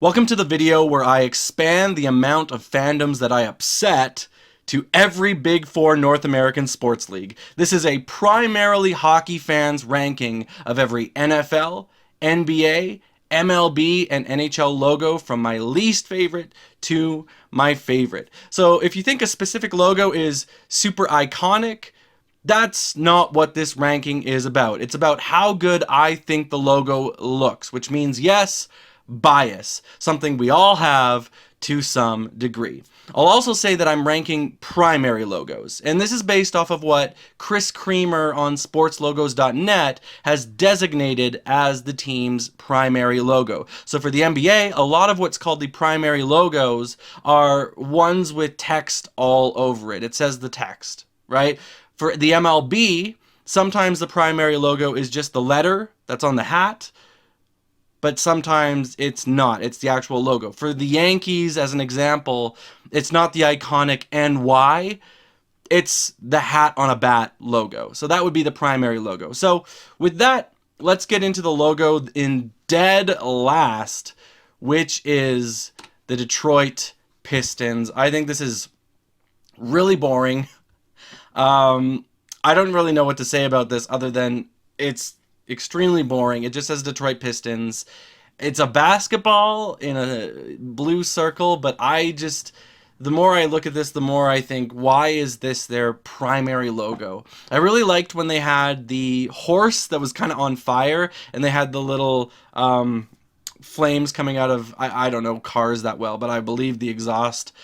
Welcome to the video where I expand the amount of fandoms that I upset to every Big Four North American sports league. This is a primarily hockey fans ranking of every NFL, NBA, MLB, and NHL logo from my least favorite to my favorite. So if you think a specific logo is super iconic, that's not what this ranking is about. It's about how good I think the logo looks, which means, yes, bias, something we all have to some degree. I'll also say that I'm ranking primary logos, and this is based off of what Chris Creamer on sportslogos.net has designated as the team's primary logo. So for the NBA, a lot of what's called the primary logos are ones with text all over it. It says the text, right? For the MLB, sometimes the primary logo is just the letter that's on the hat, but sometimes it's not. It's the actual logo. For the Yankees, as an example, it's not the iconic NY, it's the hat on a bat logo. So that would be the primary logo. So with that, let's get into the logo in dead last, which is the Detroit Pistons. I think this is really boring. I don't really know what to say about this other than it's extremely boring. It just says Detroit Pistons. It's a basketball in a blue circle, but the more I look at this, the more I think, why is this their primary logo? I really liked when they had the horse that was kind of on fire, and they had the little flames coming out of, I don't know cars that well, but I believe the exhaust.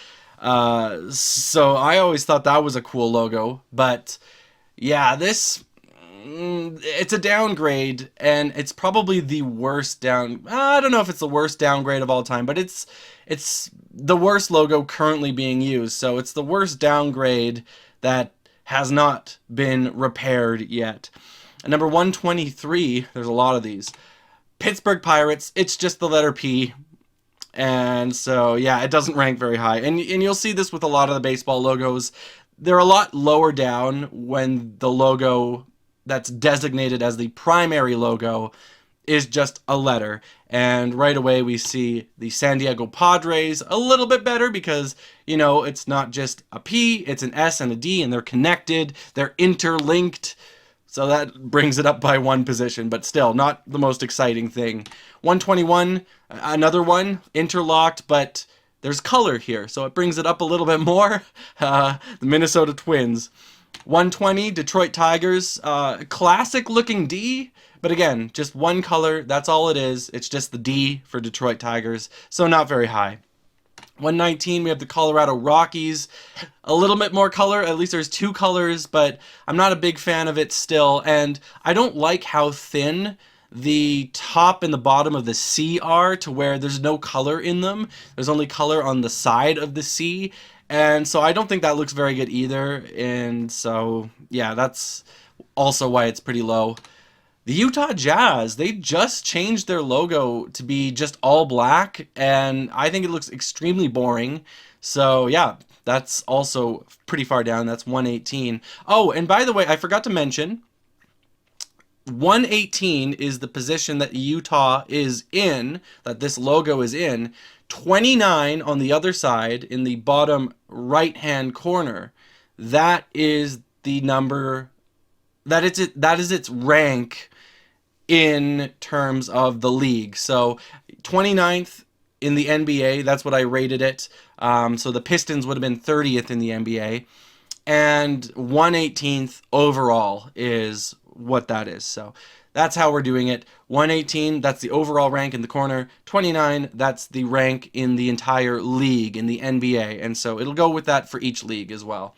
So I always thought that was a cool logo, but yeah, it's a downgrade, and it's probably the worst I don't know if it's the worst downgrade of all time, but it's the worst logo currently being used. So it's the worst downgrade that has not been repaired yet. And number 123, there's a lot of these. Pittsburgh Pirates, it's just the letter P. And so, yeah, it doesn't rank very high. And you'll see this with a lot of the baseball logos. They're a lot lower down when the logo that's designated as the primary logo is just a letter. And right away we see the San Diego Padres a little bit better because, you know, it's not just a P, it's an S and a D, and they're connected, they're interlinked. So that brings it up by one position, but still not the most exciting thing. 121, another one, interlocked, but there's color here, so it brings it up a little bit more. The Minnesota Twins. 120, Detroit Tigers. Classic looking D, but again, just one color, that's all it is. It's just the D for Detroit Tigers, so not very high. 119, we have the Colorado Rockies. A little bit more color, at least there's two colors, but I'm not a big fan of it still, and I don't like how thin the top and the bottom of the C are, to where there's no color in them. There's only color on the side of the C, and so I don't think that looks very good either, and so yeah, that's also why it's pretty low. The Utah Jazz, they just changed their logo to be just all black, and I think it looks extremely boring. So yeah, that's also pretty far down. That's 118. Oh, and by the way, I forgot to mention, 118 is the position that Utah is in, that this logo is in. 29 on the other side in the bottom right-hand corner. That is the number, that is its rank in terms of the league. So 29th in the NBA, that's what I rated it. So the Pistons would have been 30th in the NBA. And 118th overall is what that is. So that's how we're doing it. 118, that's the overall rank in the corner. 29, that's the rank in the entire league, in the NBA. And so it'll go with that for each league as well.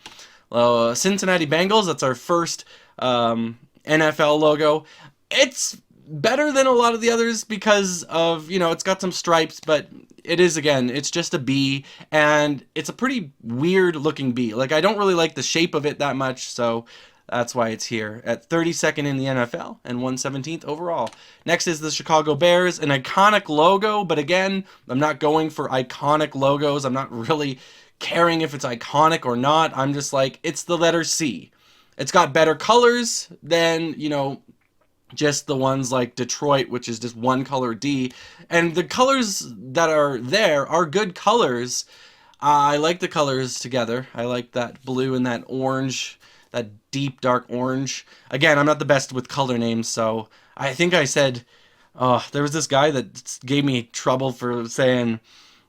Cincinnati Bengals, that's our first NFL logo. It's better than a lot of the others because of, you know, it's got some stripes, but it is, again, it's just a B, and it's a pretty weird looking B. Like, I don't really like the shape of it that much, so that's why it's here at 32nd in the NFL and 117th overall. Next is the Chicago Bears, an iconic logo, but again, I'm not going for iconic logos. I'm not really caring if it's iconic or not. I'm just like, it's the letter C. It's got better colors than, you know, just the ones like Detroit, which is just one color D. And the colors that are there are good colors. I like the colors together. I like that blue and that orange, that deep dark orange. Again, I'm not the best with color names, so I think I said, there was this guy that gave me trouble for saying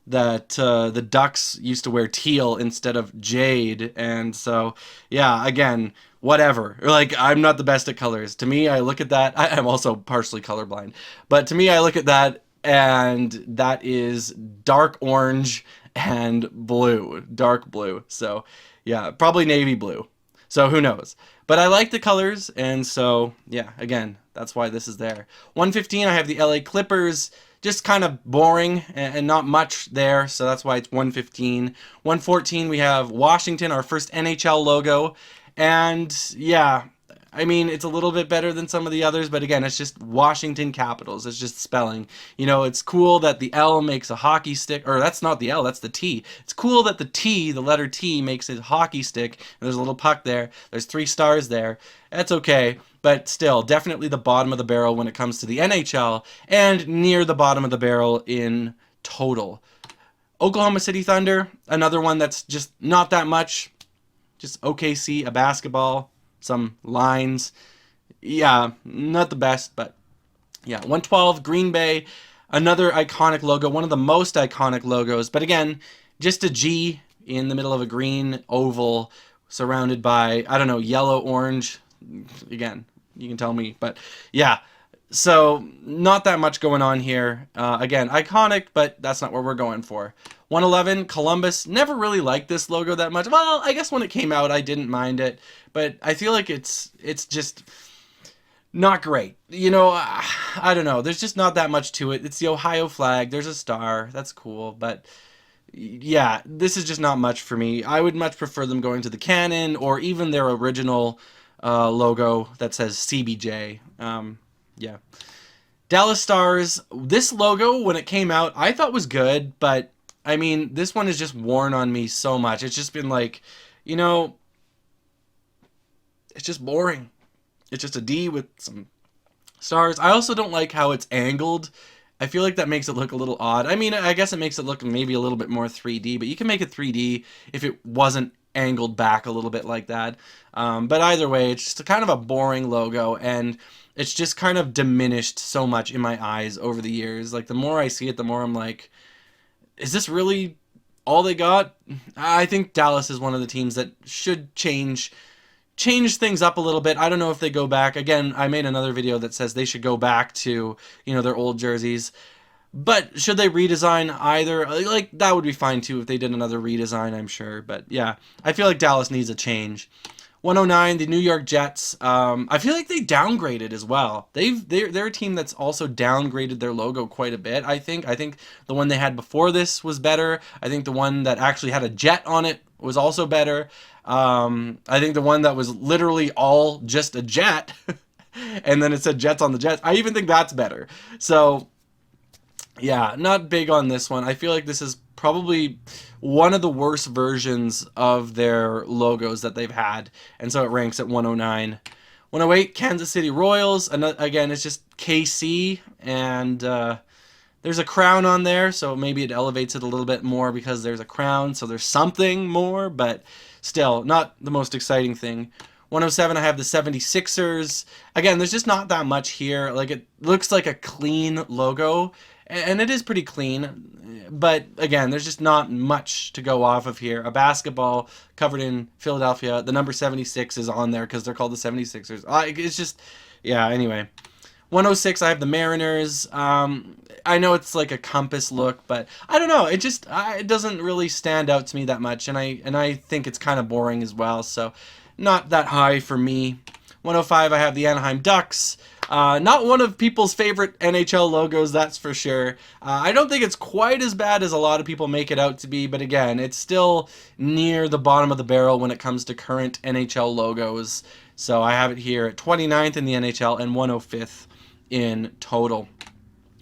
that the Ducks used to wear teal instead of jade, and so yeah, again, whatever. Like, I'm not the best at colors. To me, I look at that. I'm also partially colorblind, but to me, I look at that, and that is dark orange and blue, dark blue. So yeah, probably navy blue. So who knows? But I like the colors, and so yeah, again, that's why this is there. 115, I have the LA Clippers. Just kind of boring and not much there, so that's why it's 115. 114, we have Washington, our first NHL logo. And yeah, I mean, it's a little bit better than some of the others, but again, it's just Washington Capitals. It's just spelling. You know, it's cool that the L makes a hockey stick, or that's not the L, that's the T. It's cool that the T, the letter T, makes a hockey stick, and there's a little puck there. There's 3 stars there. That's okay, but still, definitely the bottom of the barrel when it comes to the NHL, and near the bottom of the barrel in total. Oklahoma City Thunder, another one that's just not that much. Just OKC, a basketball, some lines. Yeah, not the best, but yeah. 112, Green Bay, another iconic logo, one of the most iconic logos. But again, just a G in the middle of a green oval surrounded by, I don't know, yellow, orange. Again, you can tell me. But yeah, so not that much going on here. Again, iconic, but that's not what we're going for. 111, Columbus. Never really liked this logo that much. Well, I guess when it came out, I didn't mind it, but I feel like it's just not great. You know, I don't know. There's just not that much to it. It's the Ohio flag. There's a star. That's cool, but yeah, this is just not much for me. I would much prefer them going to the Canon or even their original logo that says CBJ. Yeah. Dallas Stars, this logo, when it came out, I thought was good, but I mean, this one has just worn on me so much. It's just been like, you know, it's just boring. It's just a D with some stars. I also don't like how it's angled. I feel like that makes it look a little odd. I mean, I guess it makes it look maybe a little bit more 3D, but you can make it 3D if it wasn't angled back a little bit like that. But either way, it's just a kind of a boring logo, and it's just kind of diminished so much in my eyes over the years. Like, the more I see it, the more I'm like, is this really all they got? I think Dallas is one of the teams that should change things up a little bit. I don't know if they go back. Again, I made another video that says they should go back to, you know, their old jerseys. But should they redesign either? Like, that would be fine too if they did another redesign, I'm sure. But yeah, I feel like Dallas needs a change. 109, the New York Jets. I feel like they downgraded as well. They're a team that's also downgraded their logo quite a bit. I think the one they had before this was better. I think the one that actually had a jet on it was also better. I think the one that was literally all just a jet, and then it said Jets on the Jets. I even think that's better. So yeah, not big on this one. I feel like this is probably one of the worst versions of their logos that they've had, and so it ranks at 109. 108, Kansas City Royals. Again, it's just KC, and there's a crown on there, so maybe it elevates it a little bit more because there's a crown, so there's something more, but still, not the most exciting thing. 107, I have the 76ers. Again, there's just not that much here. Like, it looks like a clean logo, and it is pretty clean, but again, there's just not much to go off of here. A basketball covered in Philadelphia. The number 76 is on there because they're called the 76ers. It's just, yeah, anyway. 106, I have the Mariners. I know it's like a compass look, but I don't know. It doesn't really stand out to me that much, and I think it's kind of boring as well. So, not that high for me. 105, I have the Anaheim Ducks. Not one of people's favorite NHL logos, that's for sure. I don't think it's quite as bad as a lot of people make it out to be, but again, it's still near the bottom of the barrel when it comes to current NHL logos. So I have it here at 29th in the NHL and 105th in total.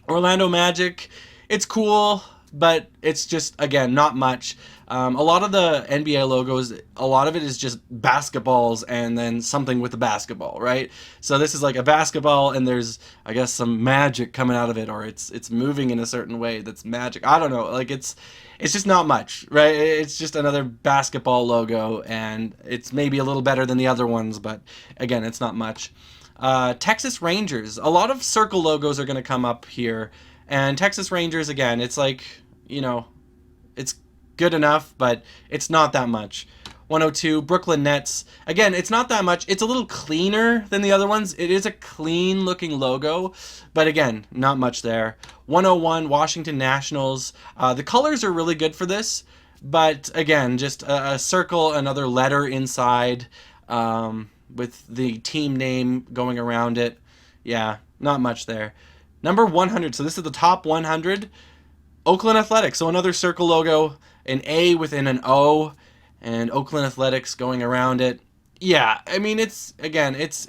Orlando Magic, it's cool. but it's just, again, not much. A lot of the NBA logos, a lot of it is just basketballs and then something with the basketball, right? So this is like a basketball, and there's, I guess, some magic coming out of it, or it's moving in a certain way that's magic. I don't know. Like it's just not much, right? It's just another basketball logo, and it's maybe a little better than the other ones, but again, it's not much. Texas Rangers. A lot of circle logos are going to come up here, and Texas Rangers, again, it's like, you know, it's good enough, but it's not that much. 102, Brooklyn Nets. Again, it's not that much. It's a little cleaner than the other ones. It is a clean looking logo, but again, not much there. 101, Washington Nationals. The colors are really good for this, but again, just a circle, another letter inside, with the team name going around it. Yeah, not much there. Number 100, so this is the top 100. Oakland Athletics, so another circle logo, an A within an O, and Oakland Athletics going around it. Yeah, I mean, it's, again, it's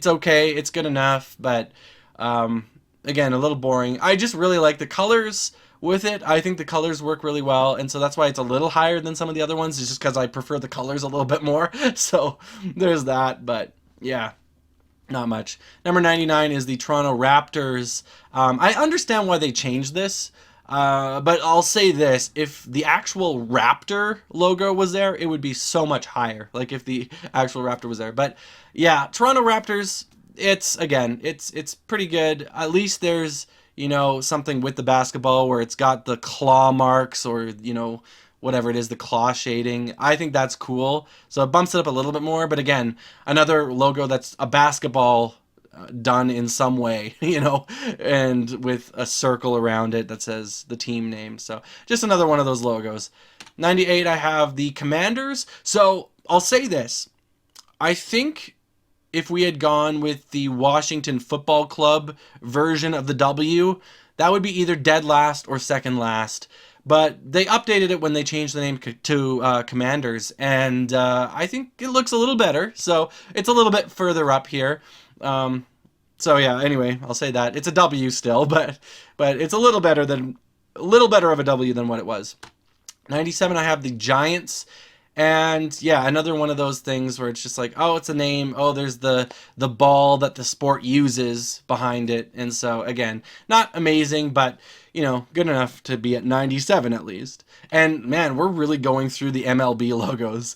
okay, it's good enough, but again, a little boring. I just really like the colors with it. I think the colors work really well, and so that's why it's a little higher than some of the other ones. It's just because I prefer the colors a little bit more. So there's that, but yeah. Not much. Number 99 is the Toronto Raptors. I understand why they changed this, but I'll say this. If the actual Raptor logo was there, it would be so much higher. Like if the actual Raptor was there. But yeah, Toronto Raptors, it's, again, it's pretty good. At least there's, you know, something with the basketball where it's got the claw marks, or, you know, whatever it is, the claw shading. I think that's cool. So it bumps it up a little bit more. But again, another logo that's a basketball done in some way, you know, and with a circle around it that says the team name. So just another one of those logos. 98, I have the Commanders. So I'll say this. I think if we had gone with the Washington Football Club version of the W, that would be either dead last or second last. But they updated it when they changed the name to Commanders, and I think it looks a little better. So it's a little bit further up here. So yeah. Anyway, I'll say that it's a W still, but it's a little better of a W than what it was. 97, I have the Giants. And yeah, another one of those things where it's just like, oh, it's a name. Oh, there's the ball that the sport uses behind it. And so again, not amazing, but you know, good enough to be at 97 at least. And man, we're really going through the MLB logos.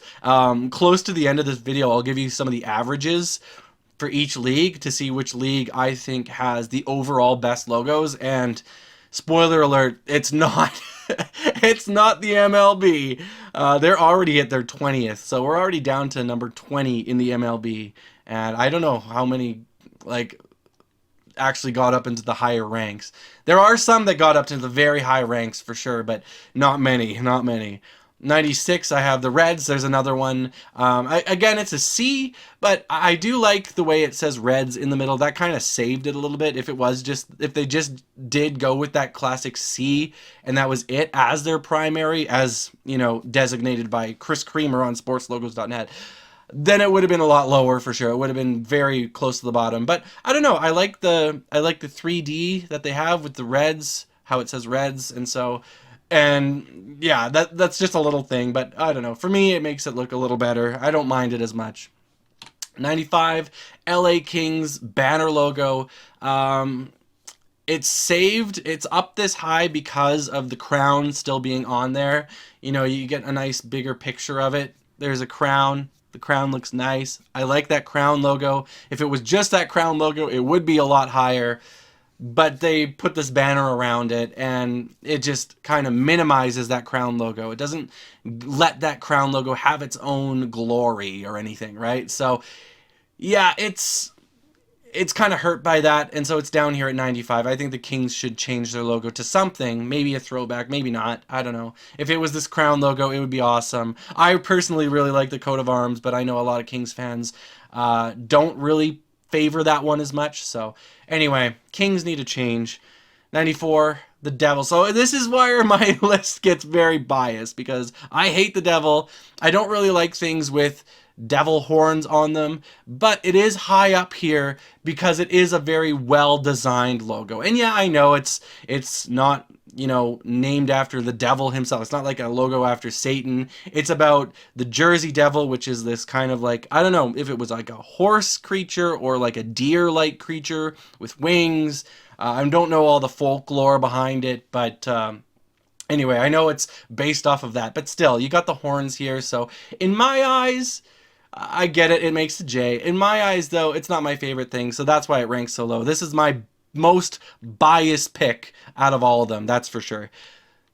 Close to the end of this video, I'll give you some of the averages for each league to see which league I think has the overall best logos. And spoiler alert, it's not. It's not the MLB. They're already at their 20th, so we're already down to number 20 in the MLB. And I don't know how many, like, actually got up into the higher ranks. There are some that got up to the very high ranks for sure, but not many, not many. 96, I have the Reds. There's another one. Again, it's a C, but I do like the way it says Reds in the middle. That kind of saved it a little bit. If they just did go with that classic C, and that was it as their primary, as, you know, designated by Chris Creamer on sportslogos.net, then it would have been a lot lower for sure. It would have been very close to the bottom. But I don't know. I like the 3D that they have with the Reds, how it says Reds, and so. And yeah, that's just a little thing, but I don't know. For me, it makes it look a little better. I don't mind it as much. 95, LA Kings banner logo. It's saved. It's up this high because of the crown still being on there. You know, you get a nice bigger picture of it. There's a crown. The crown looks nice. I like that crown logo. If it was just that crown logo, it would be a lot higher. But they put this banner around it, and it just kind of minimizes that crown logo. It doesn't let that crown logo have its own glory or anything, right? So yeah, it's kind of hurt by that, and so it's down here at 95. I think the Kings should change their logo to something, maybe a throwback, maybe not. I don't know. If it was this crown logo, it would be awesome. I personally really like the coat of arms, but I know a lot of Kings fans don't really favor that one as much. So anyway, Kings need a change. 94, the Devil. So this is where my list gets very biased, because I hate the Devil. I don't really like things with devil horns on them, but it is high up here because it is a very well designed logo. And yeah, I know it's not named after the devil himself. It's not like a logo after Satan. It's about the Jersey Devil, which is this kind of like, I don't know if it was like a horse creature or like a deer-like creature with wings. I don't know all the folklore behind it, but anyway, I know it's based off of that. But still, you got the horns here. So in my eyes, I get it. It makes the J. In my eyes, though, it's not my favorite thing. So that's why it ranks so low. This is my most biased pick out of all of them. That's for sure.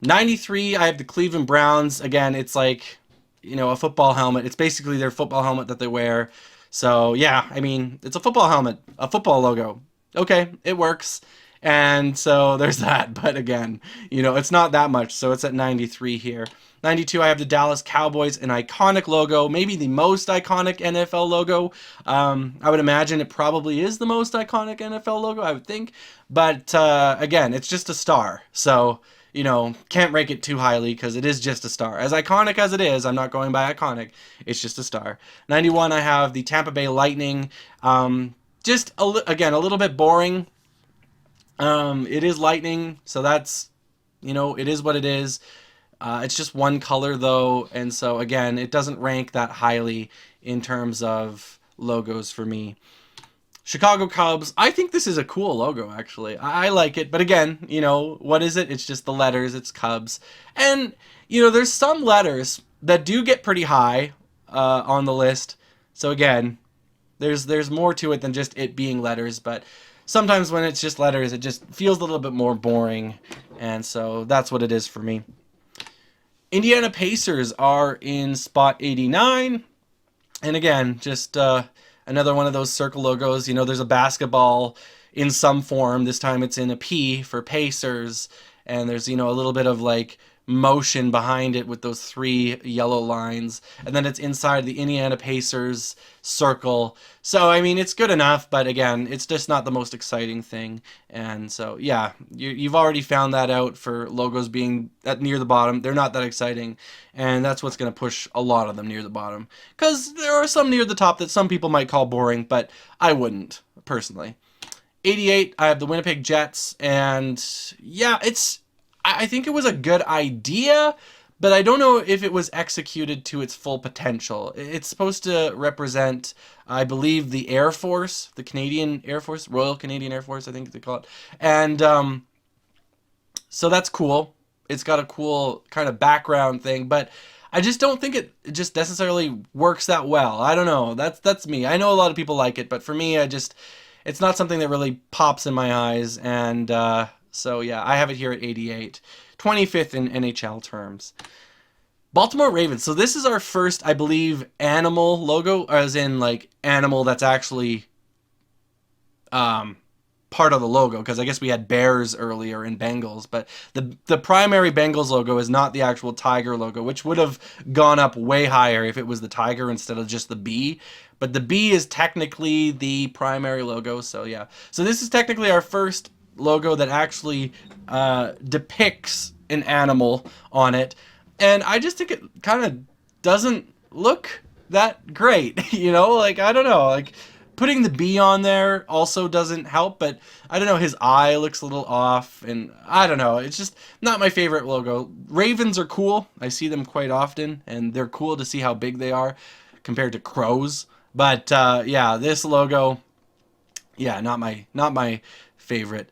93, I have the Cleveland Browns. Again, it's like, a football helmet. It's basically their football helmet that they wear. So, yeah, I mean, it's a football helmet, a football logo. Okay, it works. And so there's that. But again, it's not that much. So it's at 93 here. 92, I have the Dallas Cowboys, an iconic logo, maybe the most iconic NFL logo. I would imagine it probably is the most iconic NFL logo, I would think. But again, it's just a star. So, can't rank it too highly because it is just a star. As iconic as it is, I'm not going by iconic. It's just a star. 91, I have the Tampa Bay Lightning. Just, again, a little bit boring. It is lightning, so that's, it is what it is. It's just one color though, and so again, it doesn't rank that highly in terms of logos for me. Chicago Cubs, I think this is a cool logo actually. I like it, but again, what is it? It's just the letters, it's Cubs. And, there's some letters that do get pretty high on the list. So again, there's more to it than just it being letters, but sometimes when it's just letters, it just feels a little bit more boring, and so that's what it is for me. Indiana Pacers are in spot 89. And again, just another one of those circle logos. There's a basketball in some form. This time it's in a P for Pacers. And there's, a little bit of like motion behind it with those three yellow lines. And then it's inside the Indiana Pacers circle. So, I mean, it's good enough, but again, it's just not the most exciting thing. And so, yeah, you've already found that out for logos being at near the bottom. They're not that exciting. And that's what's going to push a lot of them near the bottom. Because there are some near the top that some people might call boring, but I wouldn't, personally. 88, I have the Winnipeg Jets. And yeah, I think it was a good idea, but I don't know if it was executed to its full potential. It's supposed to represent, I believe, the Air Force, the Canadian Air Force, Royal Canadian Air Force, I think they call it. And so that's cool. It's got a cool kind of background thing, but I just don't think it just necessarily works that well. I don't know. That's me. I know a lot of people like it, but for me, it's not something that really pops in my eyes, and so yeah, I have it here at 88. 25th in NHL terms. Baltimore Ravens. So this is our first, I believe, animal logo, as in like animal that's actually part of the logo, because I guess we had bears earlier in Bengals, but the primary Bengals logo is not the actual tiger logo, which would have gone up way higher if it was the tiger instead of just the bee. But the bee is technically the primary logo, so yeah. So this is technically our first logo that actually depicts an animal on it, and I just think it kind of doesn't look that great. Like, I don't know, like putting the bee on there also doesn't help, but I don't know, his eye looks a little off, and I don't know, it's just not my favorite logo. Ravens are cool, I see them quite often, and they're cool to see how big they are compared to crows, but yeah, this logo, yeah, not my favorite.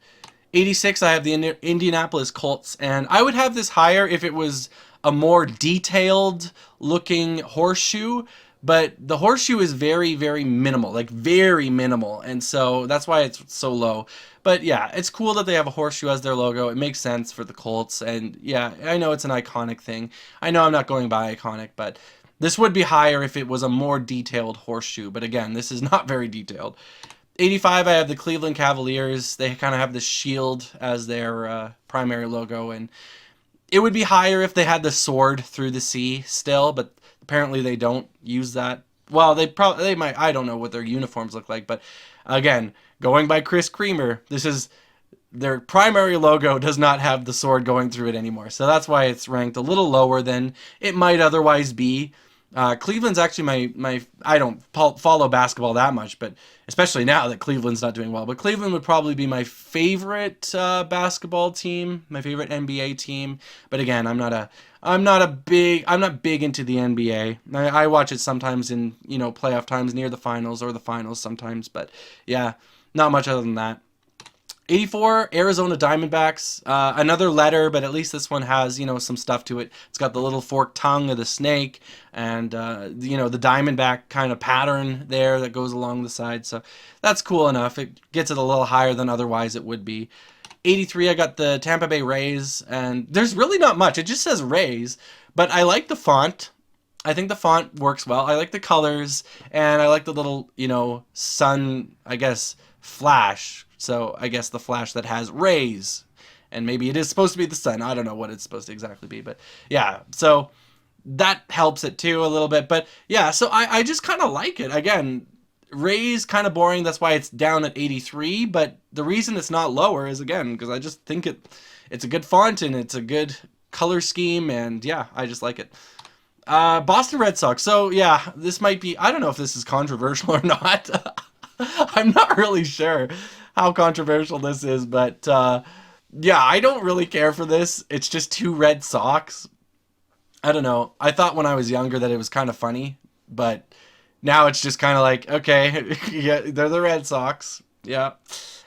86, I have the Indianapolis Colts, and I would have this higher if it was a more detailed looking horseshoe, but the horseshoe is very, very minimal, like very minimal, and so that's why it's so low. But yeah, it's cool that they have a horseshoe as their logo. It makes sense for the Colts, and yeah, I know it's an iconic thing. I know I'm not going by iconic, but this would be higher if it was a more detailed horseshoe, but again, this is not very detailed. 85, I have the Cleveland Cavaliers. They kind of have the shield as their primary logo, and it would be higher if they had the sword through the sea still, but apparently they don't use that. Well, they might. I don't know what their uniforms look like, but again, going by Chris Creamer, this is their primary logo does not have the sword going through it anymore, so that's why it's ranked a little lower than it might otherwise be. Cleveland's actually my I don't follow basketball that much, but especially now that Cleveland's not doing well. But Cleveland would probably be my favorite basketball team, my favorite NBA team. But again, I'm not big into the NBA. I watch it sometimes in playoff times near the finals or the finals sometimes. But yeah, not much other than that. 84 Arizona Diamondbacks, another letter, but at least this one has some stuff to it. It's got the little forked tongue of the snake, and the diamondback kind of pattern there that goes along the side. So that's cool enough. It gets it a little higher than otherwise it would be. 83, I got the Tampa Bay Rays, and there's really not much. It just says Rays, but I like the font. I think the font works well. I like the colors, and I like the little, sun, I guess, flash. So I guess the flash that has rays. And maybe it is supposed to be the sun. I don't know what it's supposed to exactly be. But yeah, so that helps it too a little bit. But yeah, so I just kind of like it. Again, Rays kind of boring. That's why it's down at 83. But the reason it's not lower is, again, because I just think it's a good font and it's a good color scheme. And yeah, I just like it. Boston Red Sox. So yeah, this might be, I don't know if this is controversial or not. I'm not really sure how controversial this is, but yeah, I don't really care for this. It's just two Red Sox. I don't know. I thought when I was younger that it was kind of funny, but now it's just kind of like, okay, yeah, they're the Red Sox. Yeah.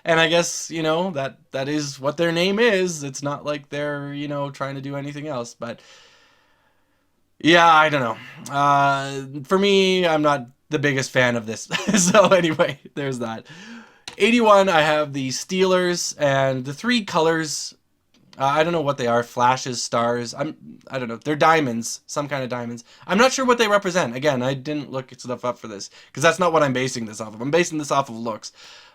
And I guess, that is what their name is. It's not like they're, trying to do anything else, but yeah, I don't know. For me, I'm not the biggest fan of this. So anyway, there's that. 81, I have the Steelers, and the three colors, I don't know what they are. Flashes, stars. I don't know. They're diamonds, some kind of diamonds. I'm not sure what they represent. Again, I didn't look stuff up for this because that's not what I'm basing this off of. I'm basing this off of looks.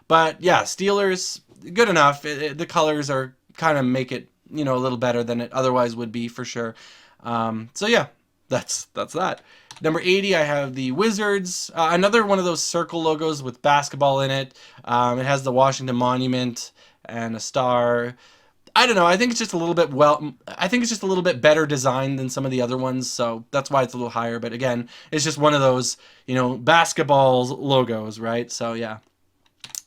But yeah, Steelers, good enough. The colors are kind of make it, a little better than it otherwise would be for sure. So yeah, that's that. Number 80, I have the Wizards. Another one of those circle logos with basketball in it. It has the Washington Monument and a star. I don't know. I think it's just a little bit I think it's just a little bit better designed than some of the other ones, so that's why it's a little higher. But again, it's just one of those, basketball logos, right? So yeah.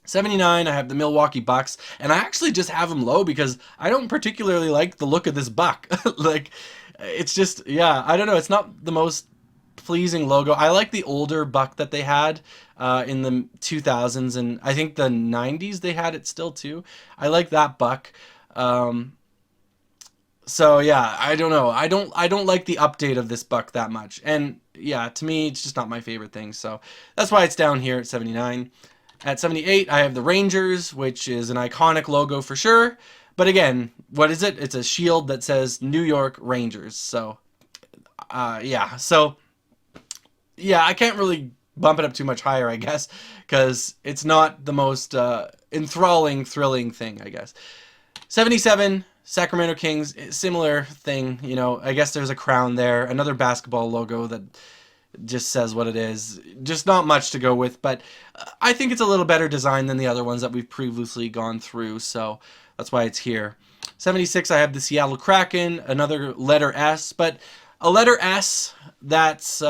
79, I have the Milwaukee Bucks, and I actually just have them low because I don't particularly like the look of this buck. Like, it's just, yeah, I don't know. It's not the most pleasing logo. I like the older buck that they had in the 2000s, and I think the 90s they had it still too. I like that buck. So yeah, I don't know. I don't like the update of this buck that much. And yeah, to me, it's just not my favorite thing. So that's why it's down here at 79. At 78, I have the Rangers, which is an iconic logo for sure. But again, what is it? It's a shield that says New York Rangers. So, yeah. So, yeah, I can't really bump it up too much higher, I guess, because it's not the most enthralling, thrilling thing, I guess. 77, Sacramento Kings, similar thing. I guess there's a crown there. Another basketball logo that just says what it is. Just not much to go with, but I think it's a little better design than the other ones that we've previously gone through, so that's why it's here. 76, I have the Seattle Kraken, another letter S, but a letter S that's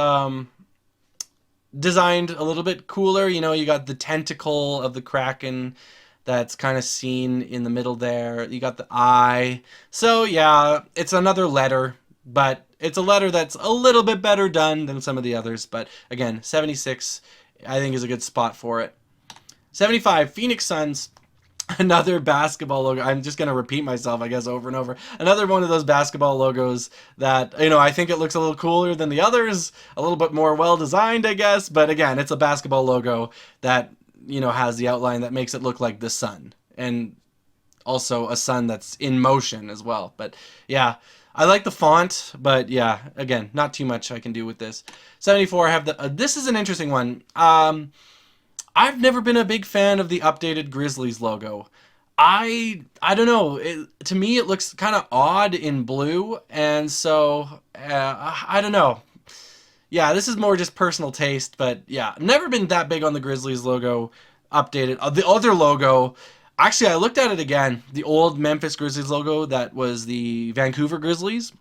designed a little bit cooler. You got the tentacle of the Kraken that's kind of seen in the middle there. You got the eye. So yeah, it's another letter, but it's a letter that's a little bit better done than some of the others. But again, 76, I think, is a good spot for it. 75, Phoenix Suns. Another basketball logo. I'm just going to repeat myself, I guess, over and over. Another one of those basketball logos that, I think it looks a little cooler than the others. A little bit more well-designed, I guess. But again, it's a basketball logo that, has the outline that makes it look like the sun. And also a sun that's in motion as well. But yeah, I like the font, but yeah, again, not too much I can do with this. 74, I have the, this is an interesting one. I've never been a big fan of the updated Grizzlies logo. I don't know. To me, it looks kind of odd in blue, and so I don't know. Yeah, this is more just personal taste, but yeah, never been that big on the Grizzlies logo updated. The other logo, actually, I looked at it again. The old Memphis Grizzlies logo that was the Vancouver Grizzlies.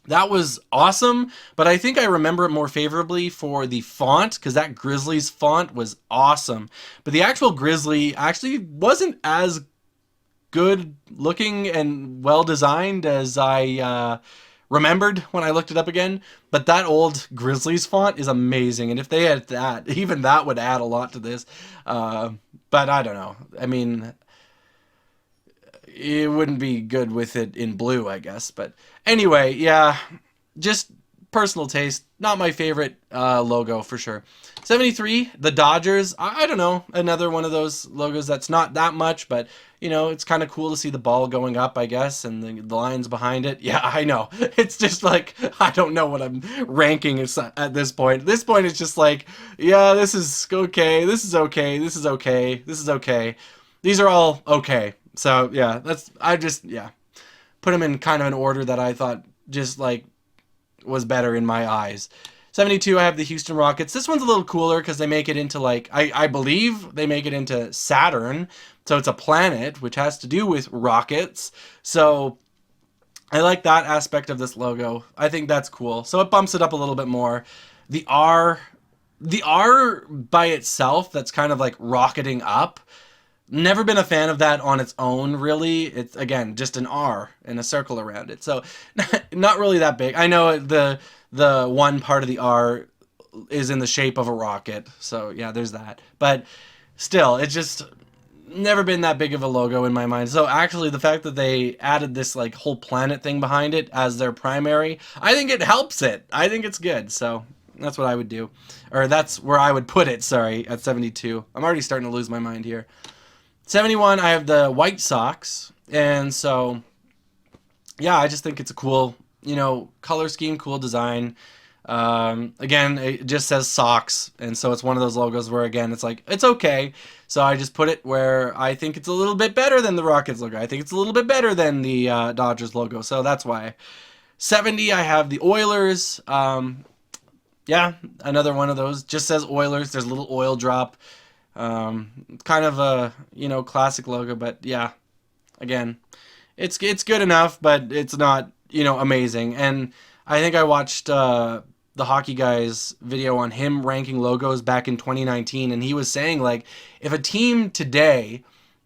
That was awesome, but I think I remember it more favorably for the font because that Grizzlies font was awesome. But the actual Grizzly actually wasn't as good looking and well designed as I remembered when I looked it up again. But that old Grizzlies font is amazing, and if they had that, even that would add a lot to this. Uh, but I don't know. I mean, it wouldn't be good with it in blue, I guess. But anyway, yeah, just personal taste. Not my favorite logo for sure. 73, the Dodgers. I don't know. Another one of those logos that's not that much, but you know, it's kind of cool to see the ball going up, I guess, and the lines behind it. Yeah, I know. It's just like, I don't know what I'm ranking at this point. At this point, it's just like, yeah, this is okay. This is okay. This is okay. This is okay. These are all okay. So yeah, I just, yeah, put them in kind of an order that I thought just like was better in my eyes. 72, I have the Houston Rockets. This one's a little cooler because they make it into like, I believe they make it into Saturn. So it's a planet, which has to do with rockets. So I like that aspect of this logo. I think that's cool. So it bumps it up a little bit more. The R, the R by itself, that's kind of like rocketing up. Never been a fan of that on its own, really. It's, again, just an R and a circle around it. So not really that big. I know the one part of the R is in the shape of a rocket. So yeah, there's that. But still, it's just never been that big of a logo in my mind. So actually the fact that they added this like whole planet thing behind it as their primary, I think it helps it. I think it's good. So that's what I would do. Or that's where I would put it, sorry, at 72. I'm already starting to lose my mind here. 71, I have the White Sox. And so, yeah, I just think it's a cool, you know, color scheme, cool design. Again, it just says socks. And so it's one of those logos where, again, it's like, it's okay. So I just put it where I think it's a little bit better than the Rockets logo. I think it's a little bit better than the Dodgers logo. So that's why. 70, I have the Oilers. Yeah, another one of those. Just says Oilers. There's a little oil drop. Kind of a, you know, classic logo, but yeah, again, it's good enough, but it's not, you know, amazing. And I think I watched the Hockey Guy's video on him ranking logos back in 2019, and he was saying like if a team today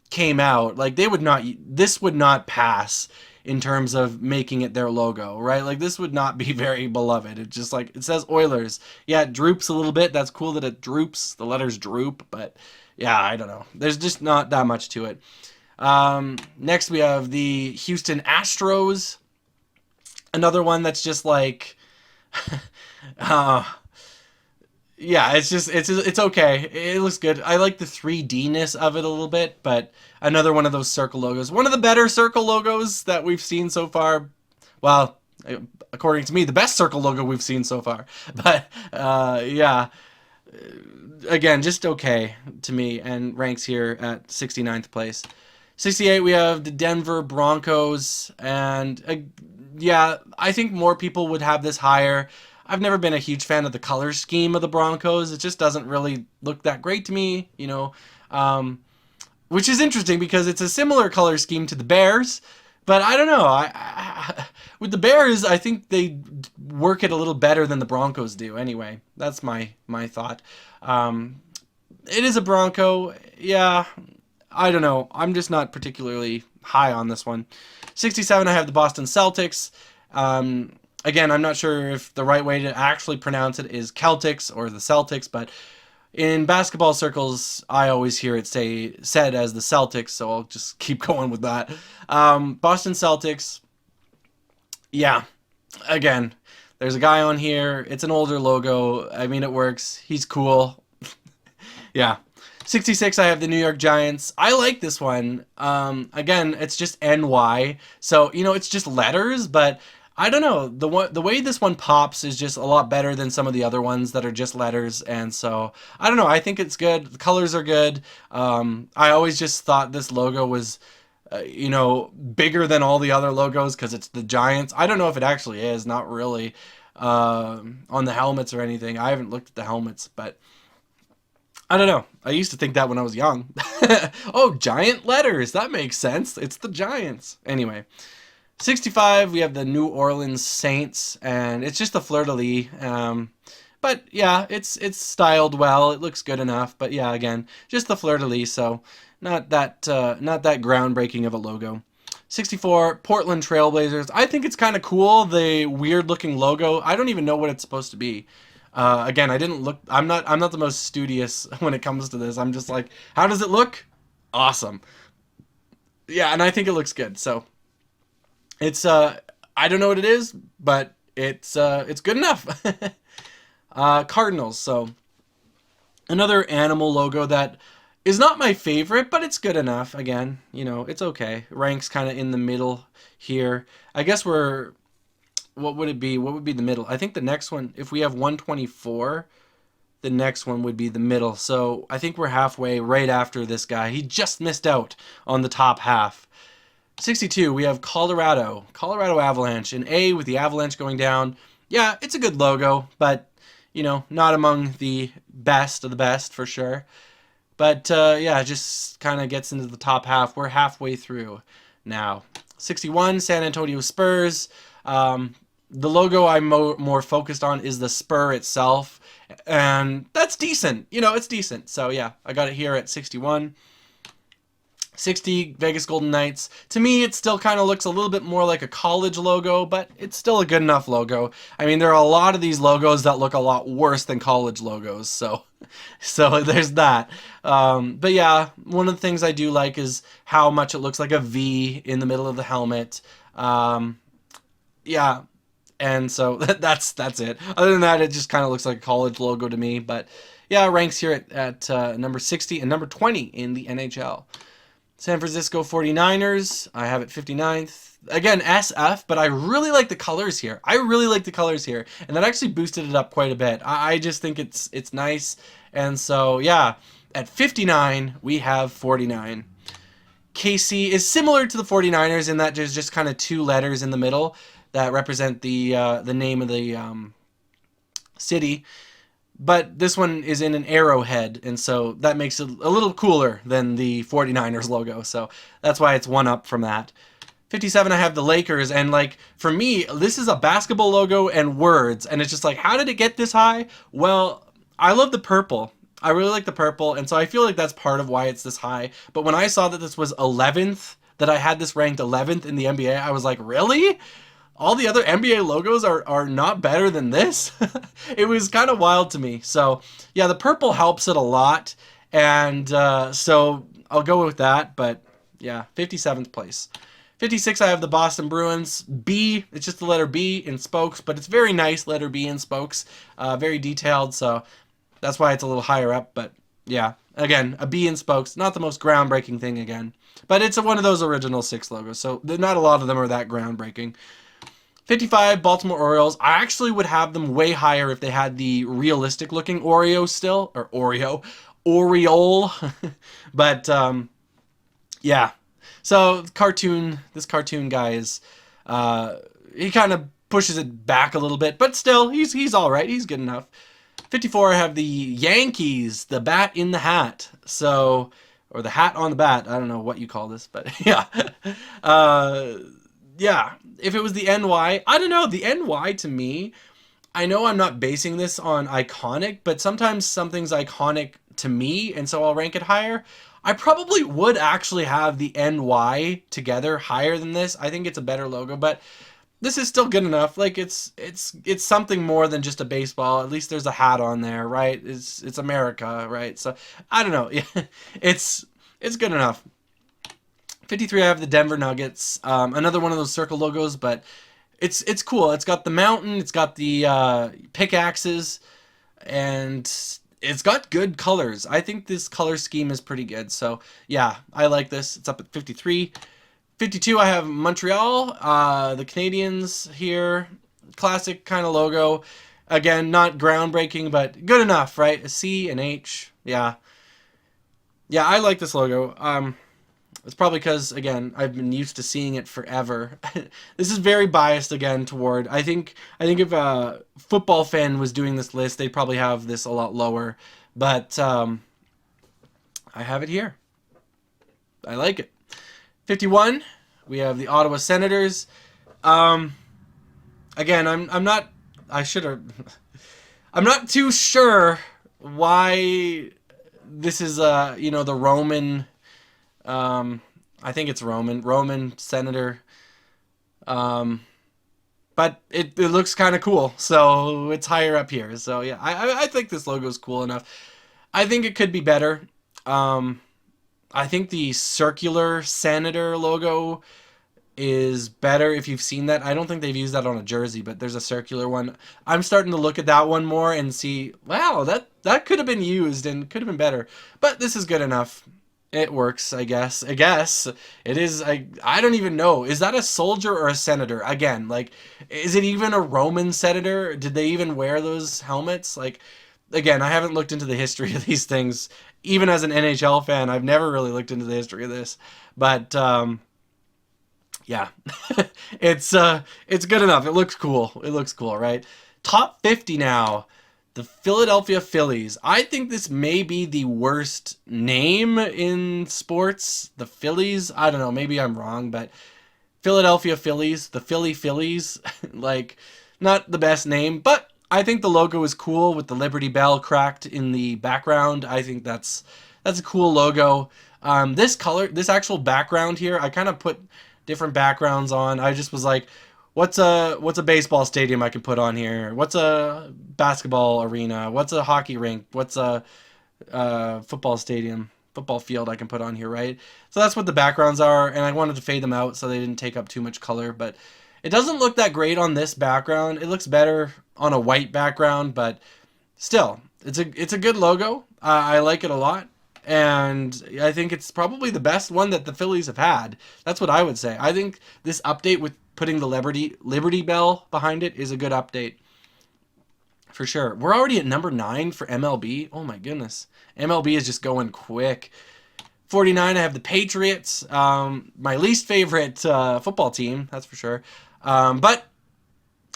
came out, like they would not, this would not pass in terms of making it their logo, right? Like this would not be very beloved. It just like, it says Oilers. Yeah, it droops a little bit. That's cool that it droops. The letters droop, but yeah, I don't know. There's just not that much to it. Next we have the Houston Astros. Another one that's just like, uh, yeah, it's okay. It looks good. I like the 3D-ness of it a little bit, but another one of those circle logos. One of the better circle logos that we've seen so far. Well, according to me, the best circle logo we've seen so far. But yeah, again, just okay to me, and ranks here at 69th place. 68, we have the Denver Broncos, and yeah, I think more people would have this higher. I've never been a huge fan of the color scheme of the Broncos. It just doesn't really look that great to me, you know. Which is interesting because it's a similar color scheme to the Bears, but I don't know. With the Bears, I think they work it a little better than the Broncos do. Anyway, that's my thought. It is a Bronco, yeah. I don't know. I'm just not particularly high on this one. 67, I have the Boston Celtics. Again, I'm not sure if the right way to actually pronounce it is Celtics or the Celtics, but in basketball circles, I always hear it said as the Celtics, so I'll just keep going with that. Boston Celtics, yeah, again, there's a guy on here. It's an older logo. I mean, it works. He's cool. Yeah. 66, I have the New York Giants. I like this one. Again, it's just NY. So, you know, it's just letters, but I don't know. The way this one pops is just a lot better than some of the other ones that are just letters. And so, I don't know. I think it's good. The colors are good. I always just thought this logo was, you know, bigger than all the other logos because it's the Giants. I don't know if it actually is. Not really. On the helmets or anything. I haven't looked at the helmets, but I don't know. I used to think that when I was young. Oh, giant letters. That makes sense. It's the Giants. Anyway, 65, we have the New Orleans Saints, and it's just the fleur-de-lis. But yeah, it's styled well. It looks good enough. But yeah, again, just the fleur-de-lis, so not that groundbreaking of a logo. 64, Portland Trailblazers. I think it's kind of cool, the weird looking logo. I don't even know what it's supposed to be. Again, I didn't look. I'm not the most studious when it comes to this. I'm just like, how does it look? Awesome. Yeah, and I think it looks good. So it's I don't know what it is, but it's good enough. Cardinals. So another animal logo that is not my favorite, but it's good enough. Again, you know, it's okay. Ranks kind of in the middle here. I guess we're, what would it be? What would be the middle? I think the next one, if we have 124, the next one would be the middle. So I think we're halfway right after this guy. He just missed out on the top half. 62, we have Colorado Avalanche, an A with the Avalanche going down. Yeah, it's a good logo, but, you know, not among the best of the best for sure. But yeah, just kind of gets into the top half. We're halfway through now. 61, San Antonio Spurs. The logo I'm more focused on is the spur itself, and that's decent. You know, it's decent. So yeah, I got it here at 61. 60, Vegas Golden Knights. To me, it still kind of looks a little bit more like a college logo, but it's still a good enough logo. I mean, there are a lot of these logos that look a lot worse than college logos, so there's that. But yeah, one of the things I do like is how much it looks like a V in the middle of the helmet. Yeah, and so that's it. Other than that, it just kind of looks like a college logo to me. But yeah, it ranks here at number 60 and number 20 in the NHL. San Francisco 49ers, I have it 59th. Again, SF, but I really like the colors here. And that actually boosted it up quite a bit. I just think it's nice. And so, yeah, at 59, we have 49. KC is similar to the 49ers in that there's just kind of two letters in the middle that represent the name of the city. But this one is in an arrowhead, and so that makes it a little cooler than the 49ers logo. So that's why it's one up from that. 57, I have the Lakers, and like, for me, this is a basketball logo and words, and it's just like, how did it get this high? Well, I love the purple. I really like the purple, and so I feel like that's part of why it's this high. But when I saw that this was 11th, that I had this ranked 11th in the NBA, I was like, really? All the other NBA logos are not better than this? It was kind of wild to me. So yeah, the purple helps it a lot, and so I'll go with that. But yeah, 57th place. 56, I have the Boston Bruins. B, it's just the letter B in spokes, but it's very nice letter B in spokes. Very detailed, so that's why it's a little higher up. But yeah, again, a B in spokes, not the most groundbreaking thing again. But it's one of those original 6 logos, so not a lot of them are that groundbreaking. 55, Baltimore Orioles. I actually would have them way higher if they had the realistic looking Oreo still, or Oriole. But yeah. So this cartoon guy is, he kind of pushes it back a little bit, but still, he's all right. He's good enough. 54, I have the Yankees, the bat in the hat. So, or the hat on the bat. I don't know what you call this, but yeah. Yeah, if it was the NY, I don't know. The NY to me, I know I'm not basing this on iconic, but sometimes something's iconic to me, and so I'll rank it higher. I probably would actually have the NY together higher than this. I think it's a better logo, but this is still good enough. Like it's something more than just a baseball. At least there's a hat on there, right? It's America, right? So I don't know. It's good enough. 53, I have the Denver Nuggets. Another one of those circle logos, but it's cool. It's got the mountain, it's got the pickaxes, and it's got good colors. I think this color scheme is pretty good. So yeah, I like this. It's up at 53. 52, I have Montreal, the Canadiens here. Classic kind of logo. Again, not groundbreaking, but good enough, right? A C, an H. Yeah. Yeah, I like this logo. It's probably because, again, I've been used to seeing it forever. This is very biased, again, toward... I think if a football fan was doing this list, they'd probably have this a lot lower. But I have it here. I like it. 51, we have the Ottawa Senators. Um, again, I'm not. I should have. I'm not too sure why this is the Roman. Um, I think it's Roman senator. Um, but it looks kind of cool, so it's higher up here. So yeah, I think this logo is cool enough. I think it could be better. Um, I think the circular senator logo is better if you've seen that. I don't think they've used that on a jersey, but there's a circular one. I'm starting to look at that one more and see, wow, that could have been used and could have been better. But this is good enough. It works, I guess. I guess it is. I don't even know. Is that a soldier or a senator? Again, like, is it even a Roman senator? Did they even wear those helmets? Like, again, I haven't looked into the history of these things. Even as an NHL fan, I've never really looked into the history of this. But yeah, it's good enough. It looks cool. It looks cool, right? Top 50 now. The Philadelphia Phillies. I think this may be the worst name in sports. The Phillies. I don't know. Maybe I'm wrong, but Philadelphia Phillies, the Philly Phillies, like, not the best name, but I think the logo is cool with the Liberty Bell cracked in the background. I think that's a cool logo. This color, this actual background here, I kind of put different backgrounds on. I just was like, what's a baseball stadium I can put on here? What's a basketball arena? What's a hockey rink? What's a football stadium, football field I can put on here, right? So that's what the backgrounds are, and I wanted to fade them out so they didn't take up too much color, but it doesn't look that great on this background. It looks better on a white background, but still, it's a good logo. I like it a lot, and I think it's probably the best one that the Phillies have had. That's what I would say. I think this update with putting the Liberty Bell behind it is a good update. For sure. We're already at number 9 for MLB. Oh my goodness. MLB is just going quick. 49, I have the Patriots. My least favorite football team, that's for sure. But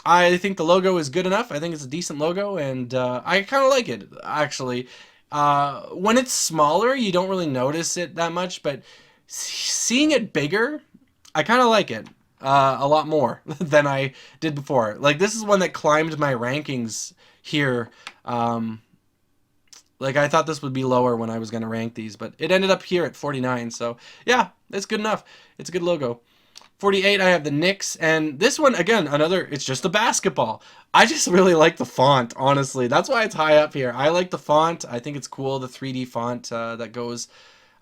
I think the logo is good enough. I think it's a decent logo, and I kind of like it, actually. When it's smaller, you don't really notice it that much, but seeing it bigger, I kind of like it a lot more than I did before. Like, this is one that climbed my rankings here. Like, I thought this would be lower when I was going to rank these, but it ended up here at 49, so yeah, it's good enough. It's a good logo. 48, I have the Knicks, and this one, again, it's just the basketball. I just really like the font, honestly. That's why it's high up here. I like the font. I think it's cool, the 3D font that goes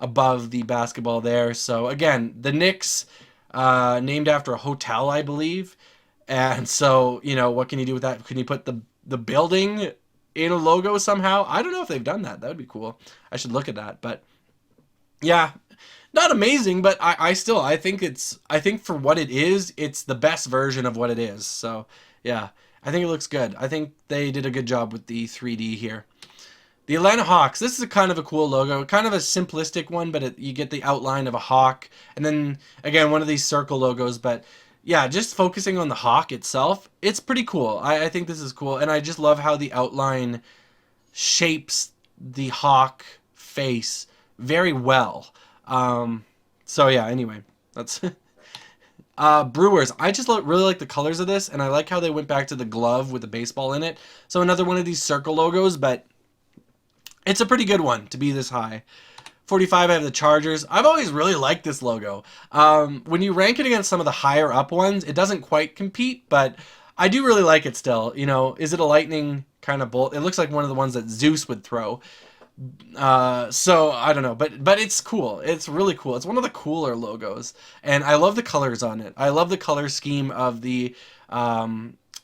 above the basketball there. So, again, the Knicks, named after a hotel, I believe. And so, what can you do with that? Can you put the building in a logo somehow? I don't know if they've done that. That would be cool. I should look at that. But, yeah, not amazing, but I think for what it is, it's the best version of what it is. So yeah, I think it looks good. I think they did a good job with the 3D here. The Atlanta Hawks. This is kind of a cool logo, kind of a simplistic one, but you get the outline of a hawk, and then again one of these circle logos. But yeah, just focusing on the hawk itself, it's pretty cool. I think this is cool, and I just love how the outline shapes the hawk face very well. So yeah, anyway, that's Brewers. I just really like the colors of this, and I like how they went back to the glove with the baseball in it. So another one of these circle logos, but it's a pretty good one to be this high. 45, I have the Chargers. I've always really liked this logo. When you rank it against some of the higher up ones, it doesn't quite compete, but I do really like it still. Is it a lightning kind of bolt? It looks like one of the ones that Zeus would throw. So I don't know, but it's cool. It's really cool. It's one of the cooler logos, and I love the colors on it. I love the color scheme of the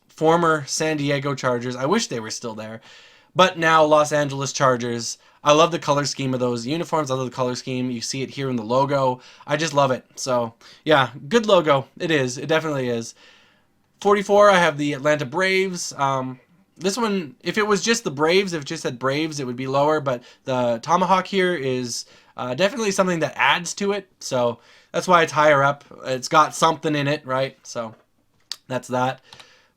former San Diego Chargers. I wish they were still there, but now Los Angeles Chargers. I love the color scheme of those uniforms. I love the color scheme. You see it here in the logo. I just love it. So yeah, good logo. It is. It definitely is. 44, I have the Atlanta Braves. This one, if it was just the Braves, if it just said Braves, it would be lower. But the tomahawk here is definitely something that adds to it. So that's why it's higher up. It's got something in it, right? So that's that.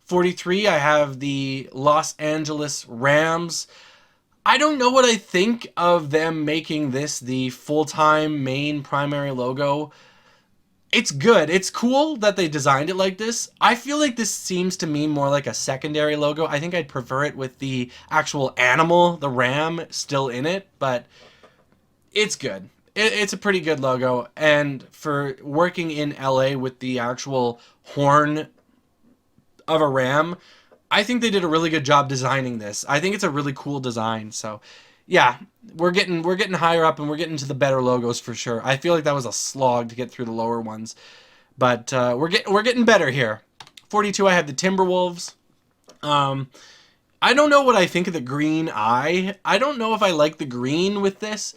43, I have the Los Angeles Rams. I don't know what I think of them making this the full-time main primary logo. It's good. It's cool that they designed it like this. I feel like this seems to me more like a secondary logo. I think I'd prefer it with the actual animal, the ram, still in it, but it's good. It's a pretty good logo. And for working in LA with the actual horn of a ram, I think they did a really good job designing this. I think it's a really cool design. So, yeah, we're getting higher up and we're getting to the better logos for sure. I feel like that was a slog to get through the lower ones, but we're getting better here. 42, I have the Timberwolves. Um, I don't know what I think of the green eye. I don't know if I like the green with this.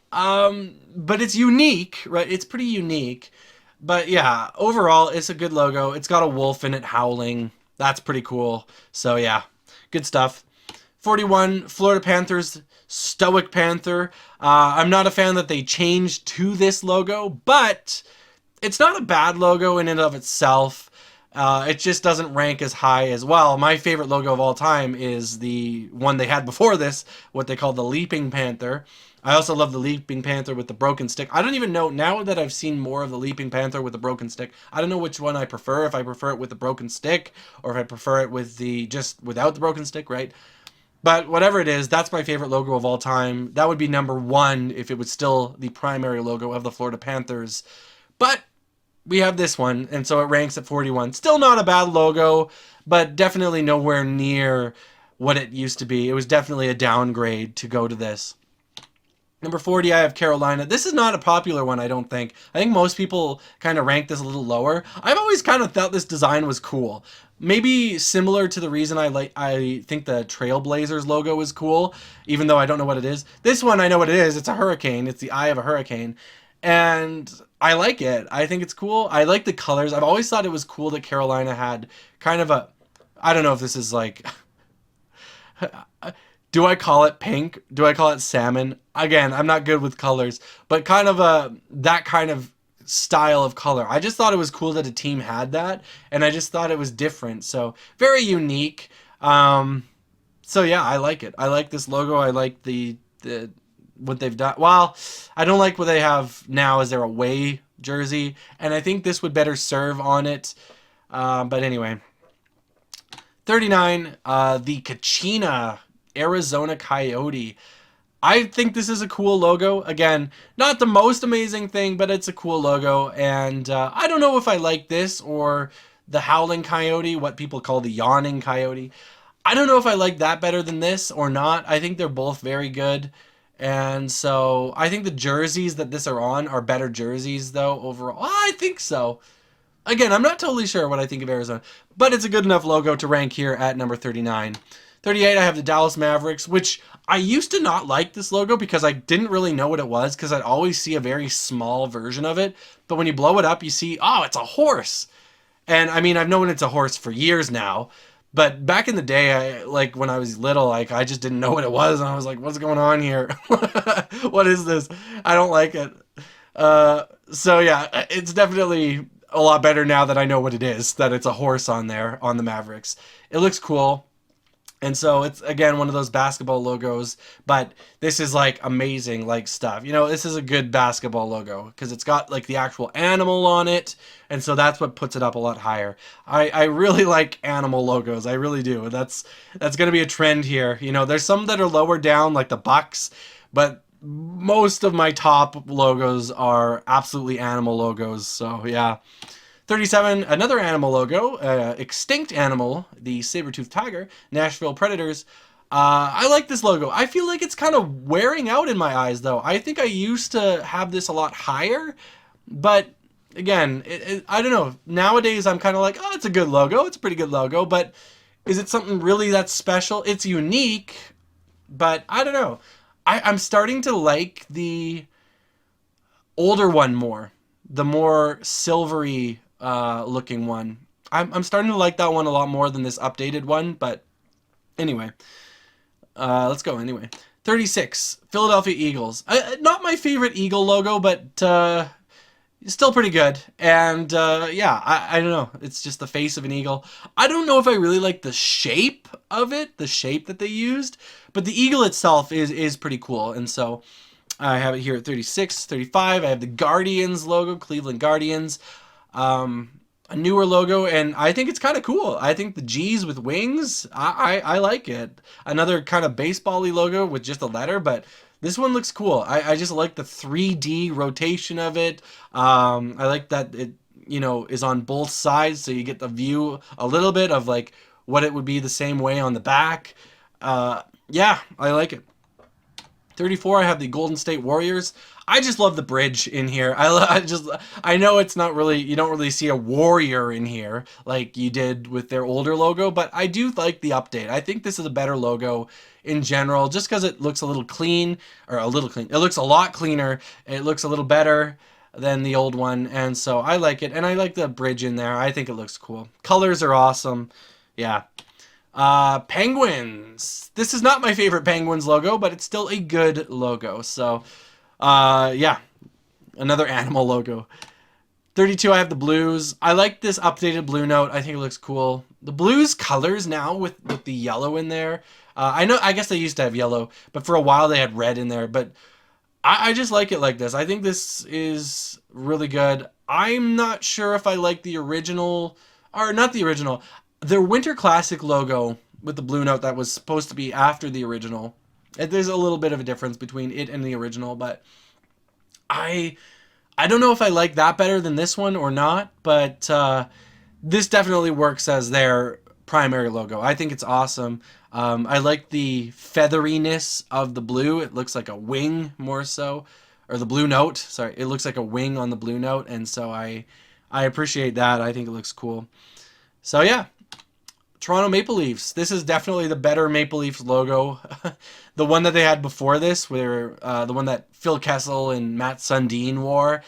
But it's unique, right? It's pretty unique. But yeah, overall, it's a good logo. It's got a wolf in it howling. That's pretty cool. So yeah, good stuff. 41, Florida Panthers, Stoic Panther. I'm not a fan that they changed to this logo, but it's not a bad logo in and of itself. It just doesn't rank as high as well. My favorite logo of all time is the one they had before this, what they call the Leaping Panther. I also love the Leaping Panther with the broken stick. I don't even know, now that I've seen more of the Leaping Panther with the broken stick, I don't know which one I prefer, if I prefer it with the broken stick, or if I prefer it with the, just without the broken stick, right? But whatever it is, that's my favorite logo of all time. That would be number one if it was still the primary logo of the Florida Panthers. But we have this one, and so it ranks at 41. Still not a bad logo, but definitely nowhere near what it used to be. It was definitely a downgrade to go to this. Number 40, I have Carolina. This is not a popular one, I don't think. I think most people kind of rank this a little lower. I've always kind of thought this design was cool. Maybe similar to the reason I think the Trailblazers logo is cool, even though I don't know what it is. This one, I know what it is. It's a hurricane. It's the eye of a hurricane. And I like it. I think it's cool. I like the colors. I've always thought it was cool that Carolina had kind of a, I don't know if this is like, do I call it pink? Do I call it salmon? Again, I'm not good with colors, but kind of that kind of style of color. I just thought it was cool that a team had that, and I just thought it was different. So very unique. So yeah, I like it. I like this logo. I like the what they've done. Well, I don't like what they have now as their away jersey, and I think this would better serve on it. But anyway, 39, the Kachina Arizona Coyote. I think this is a cool logo. Again, not the most amazing thing, but it's a cool logo. And I don't know if I like this or the Howling Coyote, what people call the Yawning Coyote. I don't know if I like that better than this or not. I think they're both very good. And so I think the jerseys that this are on are better jerseys, though, overall. I think so. Again, I'm not totally sure what I think of Arizona, but it's a good enough logo to rank here at number 39. 38, I have the Dallas Mavericks, which I used to not like this logo because I didn't really know what it was because I'd always see a very small version of it. But when you blow it up, you see, oh, it's a horse. And I mean, I've known it's a horse for years now. But back in the day, like when I was little, like I just didn't know what it was. And I was like, what's going on here? What is this? I don't like it. So yeah, it's definitely a lot better now that I know what it is, that it's a horse on there on the Mavericks. It looks cool. And so it's, again, one of those basketball logos, but this is like amazing like stuff. You know, this is a good basketball logo because it's got like the actual animal on it. And so that's what puts it up a lot higher. I really like animal logos. I really do. That's going to be a trend here. You know, there's some that are lower down like the Bucks, but most of my top logos are absolutely animal logos. So yeah. 37, another animal logo, extinct animal, the saber-toothed tiger, Nashville Predators. I like this logo. I feel like it's kind of wearing out in my eyes, though. I think I used to have this a lot higher, but again, I don't know. Nowadays, I'm kind of like, oh, it's a good logo. It's a pretty good logo, but is it something really that special? It's unique, but I don't know. I'm starting to like the older one more, the more silvery looking one. I'm starting to like that one a lot more than this updated one, but anyway, let's go anyway. 36, Philadelphia Eagles. Not my favorite Eagle logo, but still pretty good. And yeah, I don't know. It's just the face of an eagle. I don't know if I really like the shape of it, the shape that they used, but the eagle itself is pretty cool. And so I have it here at 36, 35. I have the Guardians logo, Cleveland Guardians. A newer logo, and I think it's kind of cool. I think the G's with wings, I like it. Another kind of baseball-y logo with just a letter, but this one looks cool. I just like the 3D rotation of it. I like that it, is on both sides, so you get the view a little bit of like what it would be the same way on the back. Yeah, I like it. 34, I have the Golden State Warriors. I just love the bridge in here. I know it's not really, you don't really see a warrior in here like you did with their older logo, but I do like the update. I think this is a better logo in general, just because it looks a little clean, or a little clean. It looks a lot cleaner. It looks a little better than the old one, and so I like it, and I like the bridge in there. I think it looks cool. Colors are awesome. Yeah. Penguins. This is not my favorite Penguins logo, but it's still a good logo. So, yeah, another animal logo. 32, I have the Blues. I like this updated blue note. I think it looks cool. The Blues colors now with the yellow in there. I guess they used to have yellow, but for a while they had red in there. But I just like it like this. I think this is really good. I'm not sure if I like the original, or not the original. Their Winter Classic logo with the blue note that was supposed to be after the original. There's a little bit of a difference between it and the original, but I don't know if I like that better than this one or not, but this definitely works as their primary logo. I think it's awesome. I like the featheriness of the blue. It looks like a wing more so, or the blue note. Sorry, it looks like a wing on the blue note, and so I appreciate that. I think it looks cool. So yeah, Toronto Maple Leafs. This is definitely the better Maple Leafs logo. The one that they had before this, where the one that Phil Kessel and Matt Sundin wore,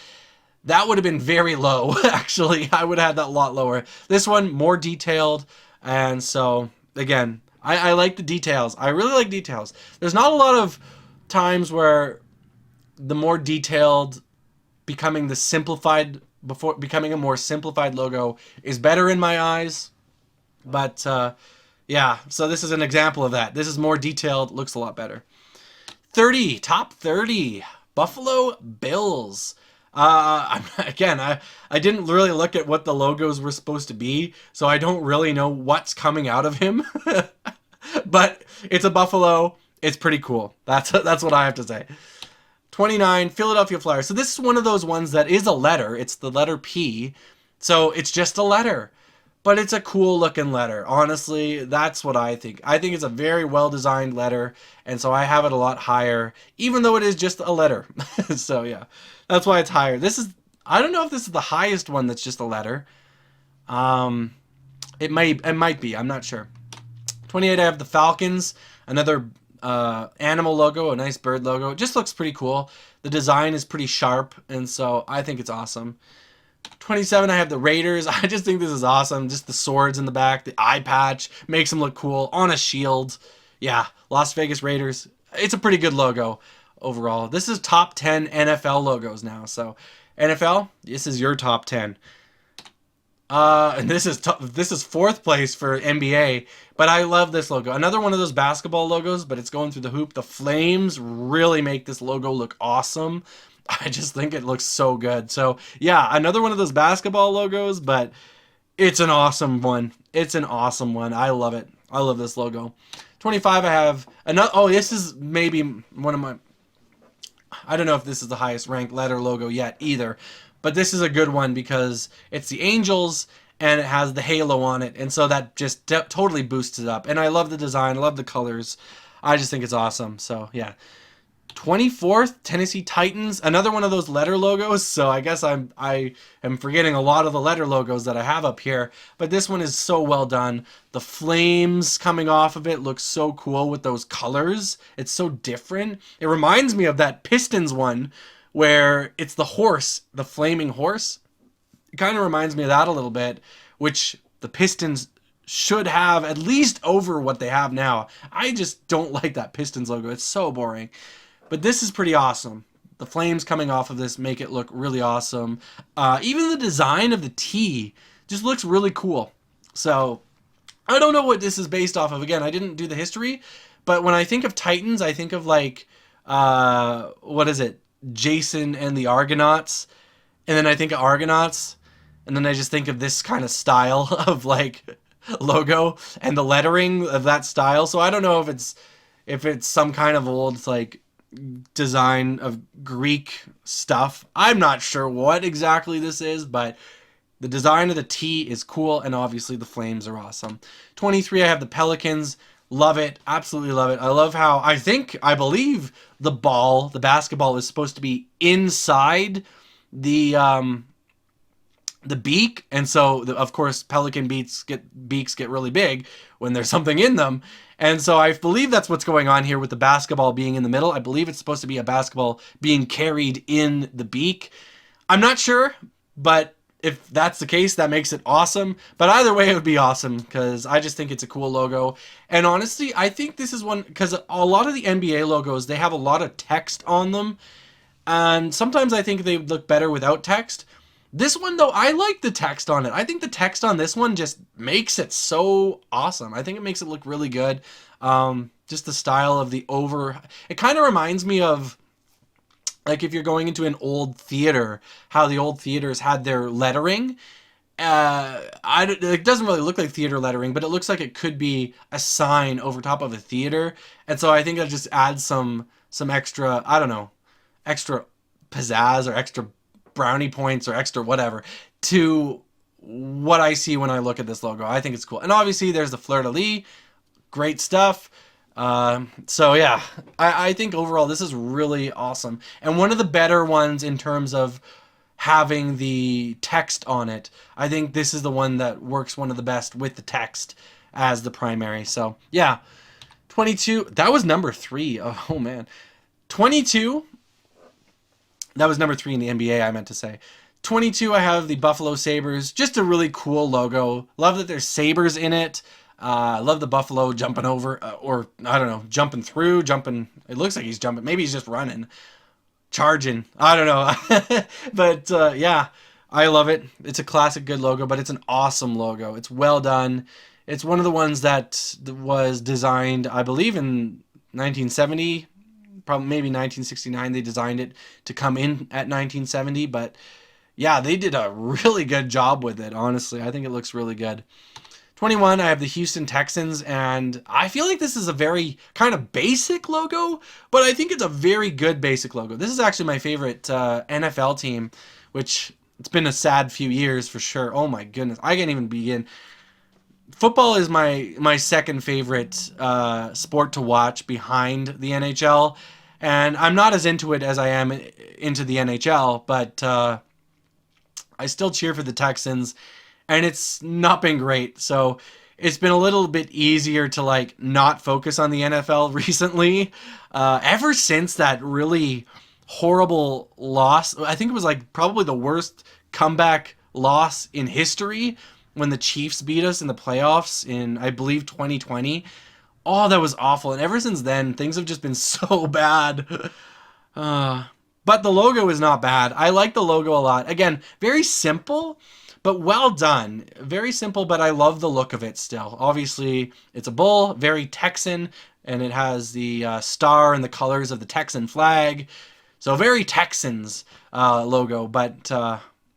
that would have been very low, actually. I would have had that a lot lower. This one, more detailed, and so, again, I like the details. I really like details. There's not a lot of times where the more detailed becoming the simplified, before becoming a more simplified logo is better in my eyes. But, yeah, so this is an example of that. This is more detailed, looks a lot better. 30, top 30, Buffalo Bills. Again, I didn't really look at what the logos were supposed to be, so I don't really know what's coming out of him. But it's a buffalo. It's pretty cool. That's what I have to say. 29, Philadelphia Flyers. So this is one of those ones that is a letter. It's the letter P. So it's just a letter. But it's a cool looking letter. Honestly, that's what I think. I think it's a very well designed letter, and so I have it a lot higher, even though it is just a letter. So yeah, that's why it's higher. I don't know if this is the highest one that's just a letter. It might be. I'm not sure. 28, I have the Falcons. Another animal logo, a nice bird logo. It just looks pretty cool. The design is pretty sharp, and so I think it's awesome. 27, I have the Raiders. I just think this is awesome. Just the swords in the back, the eye patch makes them look cool on a shield. Yeah, Las Vegas Raiders. It's a pretty good logo overall. This is top 10 NFL logos now. So NFL, this is your top 10. And this is fourth place for NBA, but I love this logo. Another one of those basketball logos, but it's going through the hoop. The flames really make this logo look awesome. I just think it looks so good. So yeah, another one of those basketball logos, but it's an awesome one. It's an awesome one. I love it. I love this logo. 25, I have another. Oh, this is maybe one of my. I don't know if this is the highest ranked letter logo yet either, but this is a good one because it's the Angels and it has the halo on it, and so that just totally boosts it up. And I love the design. I love the colors. I just think it's awesome. So yeah. 24th, Tennessee Titans, another one of those letter logos. So I guess I am forgetting a lot of the letter logos that I have up here, but this one is so well done. The flames coming off of it look so cool with those colors. It's so different. It reminds me of that Pistons one where it's the horse, the flaming horse. It kind of reminds me of that a little bit, which the Pistons should have at least over what they have now. I just don't like that Pistons logo. It's so boring. But this is pretty awesome. The flames coming off of this make it look really awesome. Even the design of the T just looks really cool. So I don't know what this is based off of. Again, I didn't do the history, but when I think of Titans, I think of like what is it? Jason and the Argonauts. And then I think of Argonauts, and then I just think of this kind of style of like logo and the lettering of that style. So I don't know if it's some kind of old like design of Greek stuff. I'm not sure what exactly this is, but the design of the T is cool, and obviously the flames are awesome. 23, I have the Pelicans. Love it. Absolutely love it. I love how I believe the basketball is supposed to be inside the beak, and so of course pelican beaks get really big when there's something in them, and so I believe that's what's going on here with the basketball being in the middle. I believe it's supposed to be a basketball being carried in the beak. I'm not sure, but if that's the case, that makes it awesome. But either way, it would be awesome because I just think it's a cool logo. And honestly, I think this is one because a lot of the NBA logos, they have a lot of text on them, and sometimes I think they look better without text. This one, though, I like the text on it. I think the text on this one just makes it so awesome. I think it makes it look really good. Just the style of the over... It kind of reminds me of, like, if you're going into an old theater, how the old theaters had their lettering. It doesn't really look like theater lettering, but it looks like it could be a sign over top of a theater. And so I think that just adds some extra, I don't know, extra pizzazz or extra brownie points or extra whatever to what I see when I look at this logo. I think it's cool. And obviously there's the fleur-de-lis. Great stuff. So yeah, I think overall this is really awesome. And one of the better ones in terms of having the text on it. I think this is the one that works one of the best with the text as the primary. So yeah, 22, that was number 3. Oh man. 22, that was number 3 in the NBA, I meant to say. 22, I have the Buffalo Sabres. Just a really cool logo. Love that there's sabers in it. Love the buffalo jumping over, or I don't know, jumping through, jumping. It looks like he's jumping. Maybe he's just running, charging. I don't know. But yeah, I love it. It's a classic good logo, but it's an awesome logo. It's well done. It's one of the ones that was designed, I believe, in 1970. Probably maybe 1969 they designed it to come in at 1970, but yeah, they did a really good job with it, honestly. I think it looks really good. 21, I have the Houston Texans, and I feel like this is a very kind of basic logo, but I think it's a very good basic logo. This is actually my favorite NFL team, which it's been a sad few years for sure. Oh my goodness, I can't even begin. Football is my second favorite sport to watch behind the NHL, and I'm not as into it as I am into the NHL, but I still cheer for the Texans, and it's not been great. So it's been a little bit easier to like not focus on the NFL recently. Ever since that really horrible loss, I think it was like probably the worst comeback loss in history when the Chiefs beat us in the playoffs in, I believe, 2020. Oh, that was awful. And ever since then, things have just been so bad. But the logo is not bad. I like the logo a lot. Again, very simple, but well done. Very simple, but I love the look of it still. Obviously, it's a bull, very Texan, and it has the star and the colors of the Texan flag. So very Texans logo, but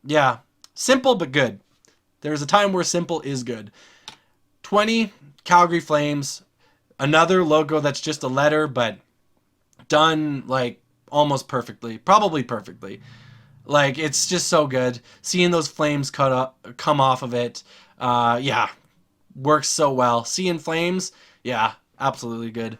yeah, simple but good. There's a time where simple is good. 20, Calgary Flames. Another logo that's just a letter, but done like almost perfectly. Probably perfectly. Like, it's just so good. Seeing those flames come off of it, yeah, works so well. Seeing flames, yeah, absolutely good.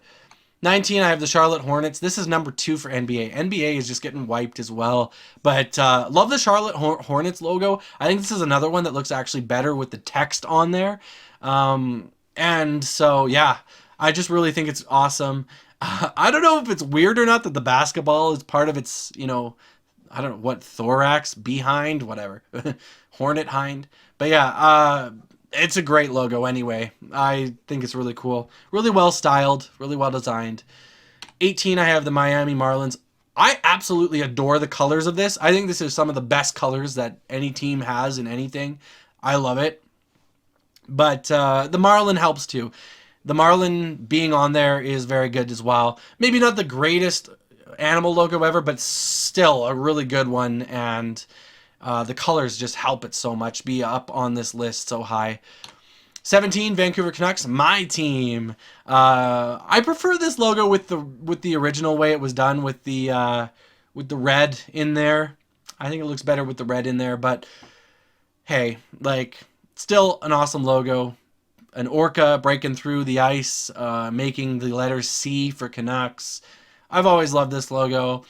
19, I have the Charlotte Hornets. This is number 2 for NBA. NBA is just getting wiped as well. But love the Charlotte Hornets logo. I think this is another one that looks actually better with the text on there. And so, yeah, I just really think it's awesome. I don't know if it's weird or not that the basketball is part of its, I don't know what, thorax, behind, whatever. Hornet hind. But yeah, it's a great logo anyway. I think it's really cool. Really well styled, really well designed. 18, I have the Miami Marlins. I absolutely adore the colors of this. I think this is some of the best colors that any team has in anything. I love it. But the Marlin helps too. The Marlin being on there is very good as well. Maybe not the greatest animal logo ever, but still a really good one. And the colors just help it so much be up on this list so high. 17, Vancouver Canucks, my team. I prefer this logo with the original way it was done with the red in there. I think it looks better with the red in there, but hey, like, still an awesome logo. An orca breaking through the ice, making the letter C for Canucks. I've always loved this logo.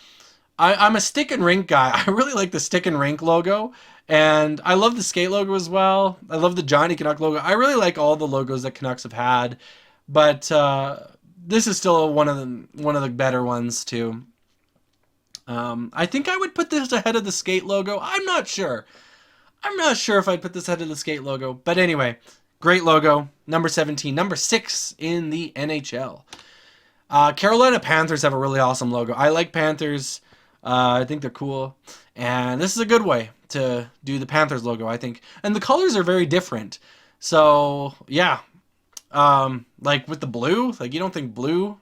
I'm a stick and rink guy. I really like the stick and rink logo, and I love the skate logo as well. I love the Johnny Canuck logo. I really like all the logos that Canucks have had, but this is still one of the better ones too. I think I would put this ahead of the skate logo. I'm not sure. I'm not sure if I'd put this ahead of the skate logo, but anyway, great logo. Number 17, number 6 in the NHL. Carolina Panthers have a really awesome logo. I like Panthers. I think they're cool. And this is a good way to do the Panthers logo, I think. And the colors are very different. So, yeah. Like with the blue, like you don't think blue,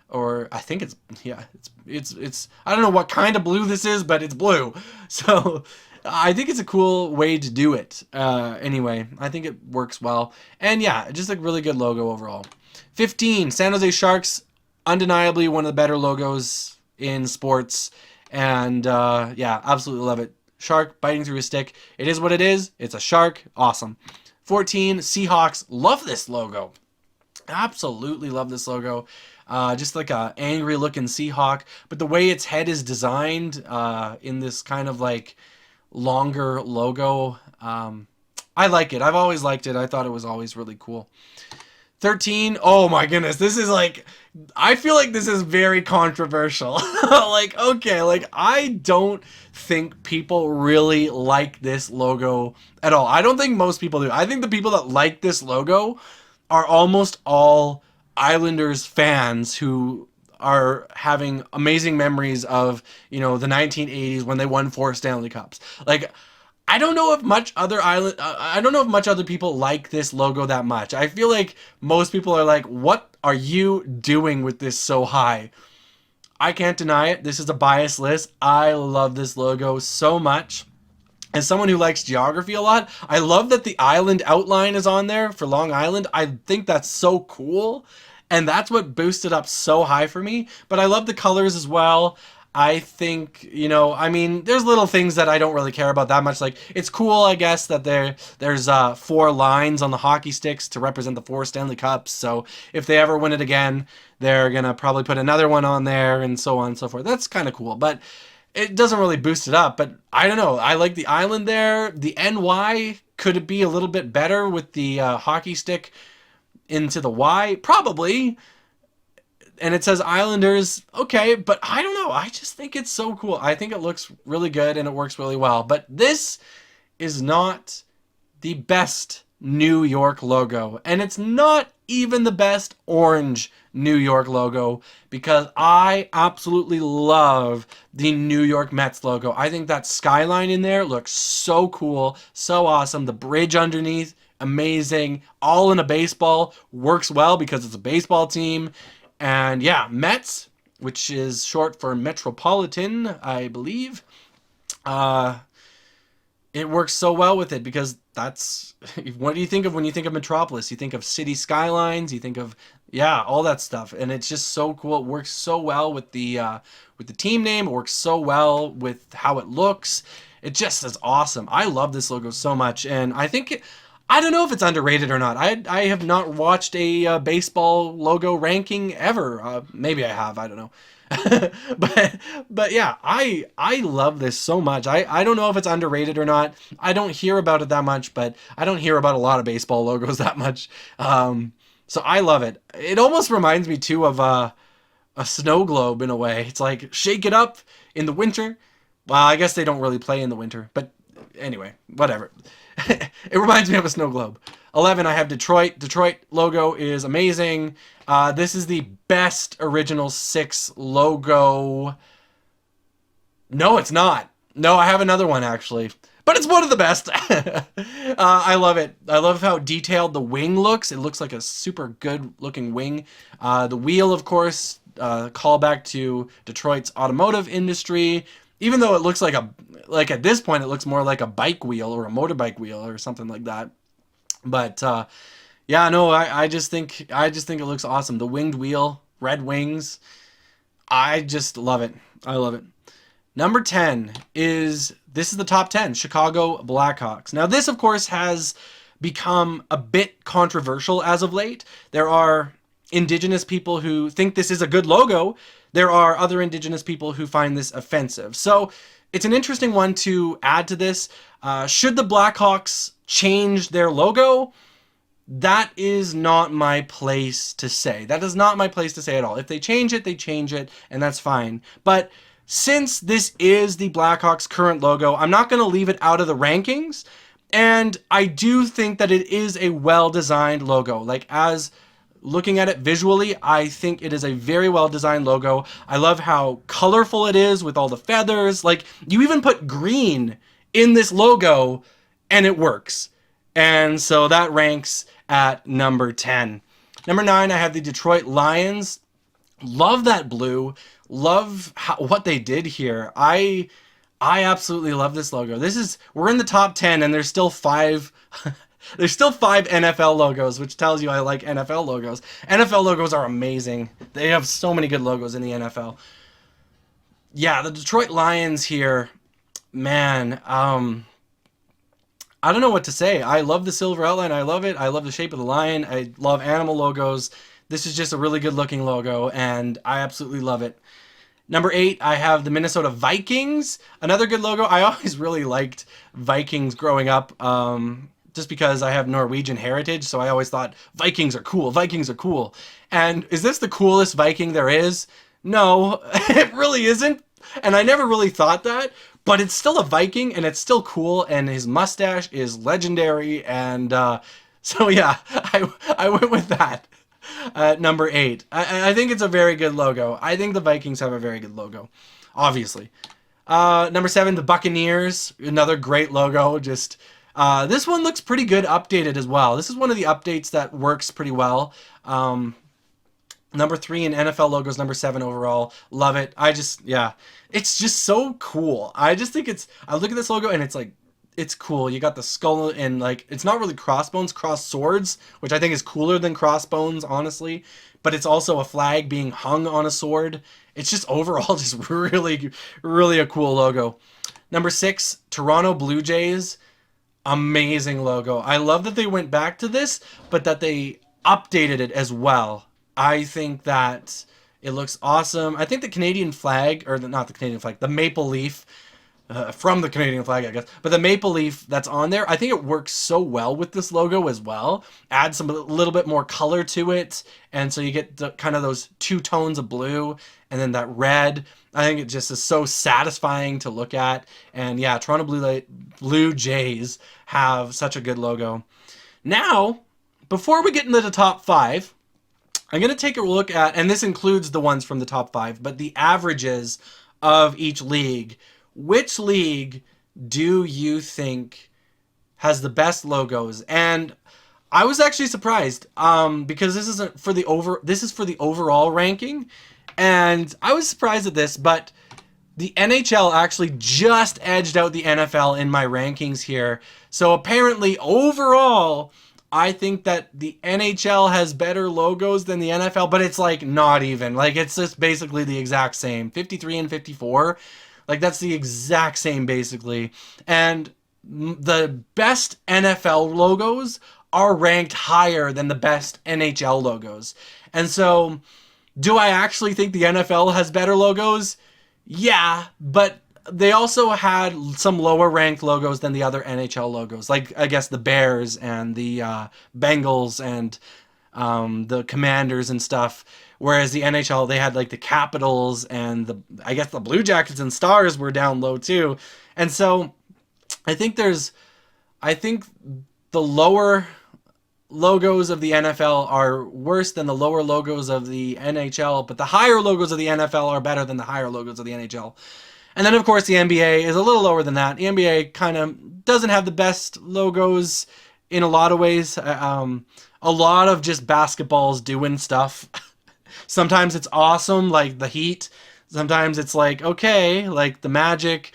or I think it's, yeah, it's I don't know what kind of blue this is, but it's blue. So I think it's a cool way to do it. Anyway, I think it works well. And yeah, just a really good logo overall. 15, San Jose Sharks, undeniably one of the better logos in sports. And yeah, absolutely love it. Shark biting through a stick. It is what it is. It's a shark. Awesome. 14, Seahawks. Love this logo. Absolutely love this logo. Just like a angry looking Seahawk. But the way its head is designed in this kind of like longer logo, I like it. I've always liked it. I thought it was always really cool. 13, oh my goodness, this is like, I feel like this is very controversial. Like, okay, like, I don't think people really like this logo at all. I don't think most people do. I think the people that like this logo are almost all Islanders fans who are having amazing memories of, you know, the 1980s when they won 4 Stanley Cups. Like, I don't know if much other people like this logo that much. I feel like most people are like, what are you doing with this so high? I can't deny it. This is a biased list. I love this logo so much. As someone who likes geography a lot, I love that the island outline is on there for Long Island. I think that's so cool. And that's what boosted up so high for me. But I love the colors as well. I think, you know, I mean, there's little things that I don't really care about that much. Like, it's cool, I guess, that there's 4 lines on the hockey sticks to represent the 4 Stanley Cups. So if they ever win it again, they're going to probably put another one on there and so on and so forth. That's kind of cool. But it doesn't really boost it up. But I don't know. I like the island there. The NY, could it be a little bit better with the hockey stick into the Y? Probably. And it says Islanders, okay, but I don't know. I just think it's so cool. I think it looks really good and it works really well. But this is not the best New York logo. And it's not even the best orange New York logo, because I absolutely love the New York Mets logo. I think that skyline in there looks so cool, so awesome. The bridge underneath, amazing. All in a baseball, works well because it's a baseball team. And yeah, Mets, which is short for Metropolitan, I believe. It works so well with it because that's, what do you think of when you think of Metropolis? You think of city skylines, you think of, yeah, all that stuff. And it's just so cool. It works so well with the team name. It works so well with how it looks. It just is awesome. I love this logo so much. And I think I don't know if it's underrated or not. I have not watched a baseball logo ranking ever. Maybe I have. I don't know. but yeah, I love this so much. I don't know if it's underrated or not. I don't hear about it that much, but I don't hear about a lot of baseball logos that much. So I love it. It almost reminds me too of a snow globe in a way. It's like shake it up in the winter. Well, I guess they don't really play in the winter, but anyway, whatever. It reminds me of a snow globe. 11, I have Detroit. Detroit logo is amazing. This is the best original 6 logo. No, it's not. No, I have another one actually. But it's one of the best. I love it. I love how detailed the wing looks. It looks like a super good looking wing. The wheel, of course, callback to Detroit's automotive industry, even though it looks like at this point it looks more like a bike wheel or a motorbike wheel or something like that. But yeah, no, I just think it looks awesome. The winged wheel, red wings. I just love it. I love it. Number 10 is this is the top 10 Chicago Blackhawks. Now, this, of course, has become a bit controversial as of late. There are indigenous people who think this is a good logo. There are other indigenous people who find this offensive. So it's an interesting one to add to this. Should the Blackhawks change their logo? That is not my place to say. That is not my place to say at all. If they change it, they change it, and that's fine. But since this is the Blackhawks' current logo, I'm not going to leave it out of the rankings. And I do think that it is a well-designed logo. Like, as looking at it visually, I think it is a very well-designed logo. I love how colorful it is with all the feathers. Like, you even put green in this logo, and it works. And so that ranks at number 10. Number 9, I have the Detroit Lions. Love that blue. Love what they did here. I absolutely love this logo. We're in the top 10 and there's still 5 there's still 5 NFL logos, which tells you I like NFL logos. NFL logos are amazing. They have so many good logos in the NFL. Yeah, the Detroit Lions here, man, I don't know what to say. I love the silver outline. I love it. I love the shape of the lion. I love animal logos. This is just a really good looking logo, and I absolutely love it. Number 8, I have the Minnesota Vikings. Another good logo. I always really liked Vikings growing up, just because I have Norwegian heritage, so I always thought Vikings are cool. Vikings are cool. And is this the coolest Viking there is? No, it really isn't. And I never really thought that, but it's still a Viking and it's still cool, and his mustache is legendary. And so yeah, I went with that. Number 8. I think it's a very good logo. I think the Vikings have a very good logo, obviously. Number 7, the Buccaneers. Another great logo. Just this one looks pretty good updated as well. This is one of the updates that works pretty well. Number 3 in NFL logos, number 7 overall. Love it. Yeah, it's just so cool. I just think I look at this logo and it's cool. You got the skull and it's not really crossbones, cross swords, which I think is cooler than crossbones, honestly. But it's also a flag being hung on a sword. It's just overall just really, really a cool logo. Number 6, Toronto Blue Jays. Amazing logo. I love that they went back to this, but that they updated it as well. I think that it looks awesome. I think the Canadian flag, or not the Canadian flag, the maple leaf, from the Canadian flag, I guess, but the maple leaf that's on there, I think it works so well with this logo as well. Add a little bit more color to it, and so you get kind of those 2 tones of blue, and then that red. I think it just is so satisfying to look at. And yeah, Toronto Blue Jays have such a good logo. Now, before we get into the top 5, I'm going to take a look at, and this includes the ones from the top 5, but the averages of each league. Which league do you think has the best logos? And I was actually surprised, because this is for the overall ranking, and I was surprised at this, but the NHL actually just edged out the NFL in my rankings here. So apparently, overall, I think that the NHL has better logos than the NFL, but it's not even. It's just basically the exact same. 53 and 54. That's the exact same, basically. And the best NFL logos are ranked higher than the best NHL logos. And so, do I actually think the NFL has better logos? Yeah, but they also had some lower ranked logos than the other NHL logos. I guess the Bears and the Bengals and the Commanders and stuff. Whereas the NHL, they had the Capitals and I guess the Blue Jackets and Stars were down low too. And so I think the lower logos of the NFL are worse than the lower logos of the NHL, but the higher logos of the NFL are better than the higher logos of the NHL. And then, of course, the NBA is a little lower than that. The NBA kind of doesn't have the best logos in a lot of ways. A lot of just basketballs doing stuff. Sometimes it's awesome, like the Heat. Sometimes it's like, okay, like the Magic.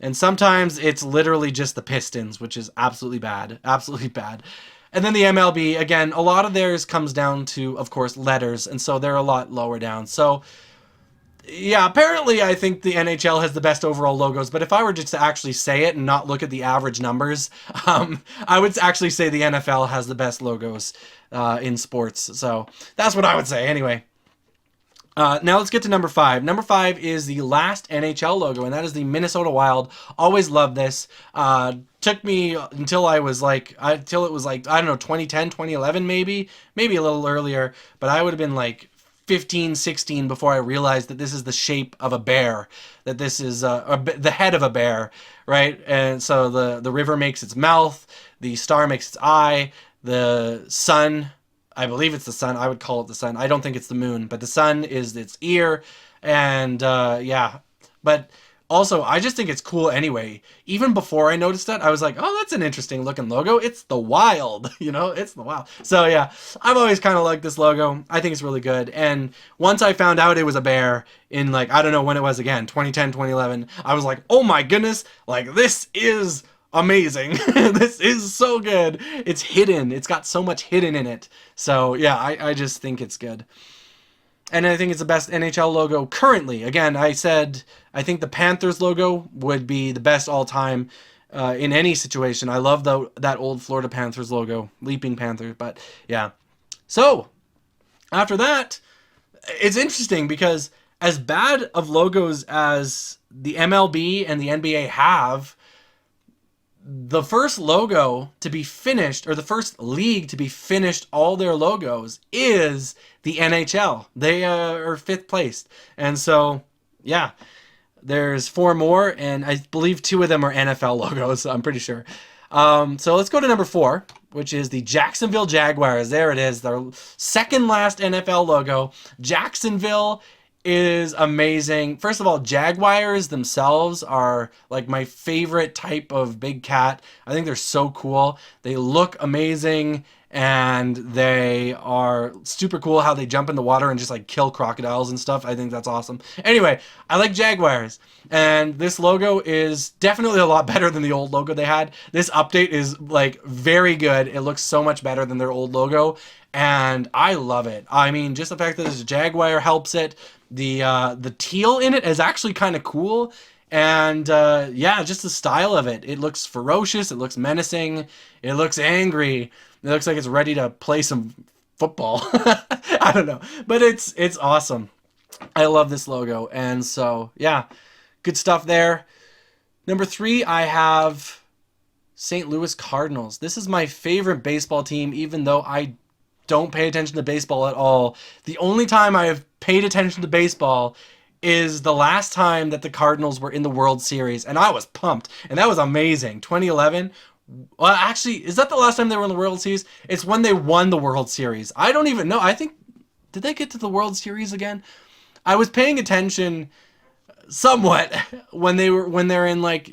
And sometimes it's literally just the Pistons, which is absolutely bad. Absolutely bad. And then the MLB, again, a lot of theirs comes down to, of course, letters. And so they're a lot lower down. So, yeah, apparently I think the NHL has the best overall logos. But if I were just to actually say it and not look at the average numbers, I would actually say the NFL has the best logos in sports. So that's what I would say. Anyway. Now let's get to number 5. Number 5 is the last NHL logo, and that is the Minnesota Wild. Always loved this. Took me until I was like, until it was like, I don't know, 2010, 2011 maybe a little earlier, but I would have been like 15, 16 before I realized that this is the shape of a bear, that this is the head of a bear, right? And so the river makes its mouth, the star makes its eye, the sun, I believe it's the sun. I would call it the sun. I don't think it's the moon, but the sun is its ear. And yeah, but also I just think it's cool anyway. Even before I noticed that, I was like, oh, that's an interesting looking logo. It's the Wild, it's the Wild. So yeah, I've always kind of liked this logo. I think it's really good. And once I found out it was a bear in like, I don't know when it was again, 2010, 2011, I was like, oh my goodness, like this is amazing. This is so good. It's hidden. It's got so much hidden in it. So yeah, I just think it's good. And I think it's the best NHL logo currently. Again, I said I think the Panthers logo would be the best all time in any situation. I love that old Florida Panthers logo, Leaping Panthers. But yeah. So after that, it's interesting because as bad of logos as the MLB and the NBA have, the first logo to be finished, or the first league to be finished all their logos, is the NHL. They are 5th placed. And so, yeah, there's 4 more, and I believe 2 of them are NFL logos, I'm pretty sure. So let's go to number 4, which is the Jacksonville Jaguars. There it is, their second last NFL logo. Jacksonville is amazing. First of all, Jaguars themselves are like my favorite type of big cat. I think they're so cool. They look amazing, and they are super cool how they jump in the water and just like kill crocodiles and stuff. I think that's awesome. Anyway, I like Jaguars, and this logo is definitely a lot better than the old logo they had. This update is like very good. It looks so much better than their old logo, and I love it. I mean, just the fact that there's a Jaguar helps it. The teal in it is actually kind of cool, and yeah, just the style of it. It looks ferocious. It looks menacing. It looks angry. It looks like it's ready to play some football. I don't know, but it's awesome. I love this logo, and so yeah, good stuff there. Number 3, I have St. Louis Cardinals. This is my favorite baseball team, even though I don't pay attention to baseball at all. The only time I have paid attention to baseball is the last time that the Cardinals were in the World Series, and I was pumped, and that was amazing. 2011. Well, actually, is that the last time they were in the World Series? It's when they won the World Series. I don't even know. I think, did they get to the World Series again? I was paying attention somewhat when they're in like,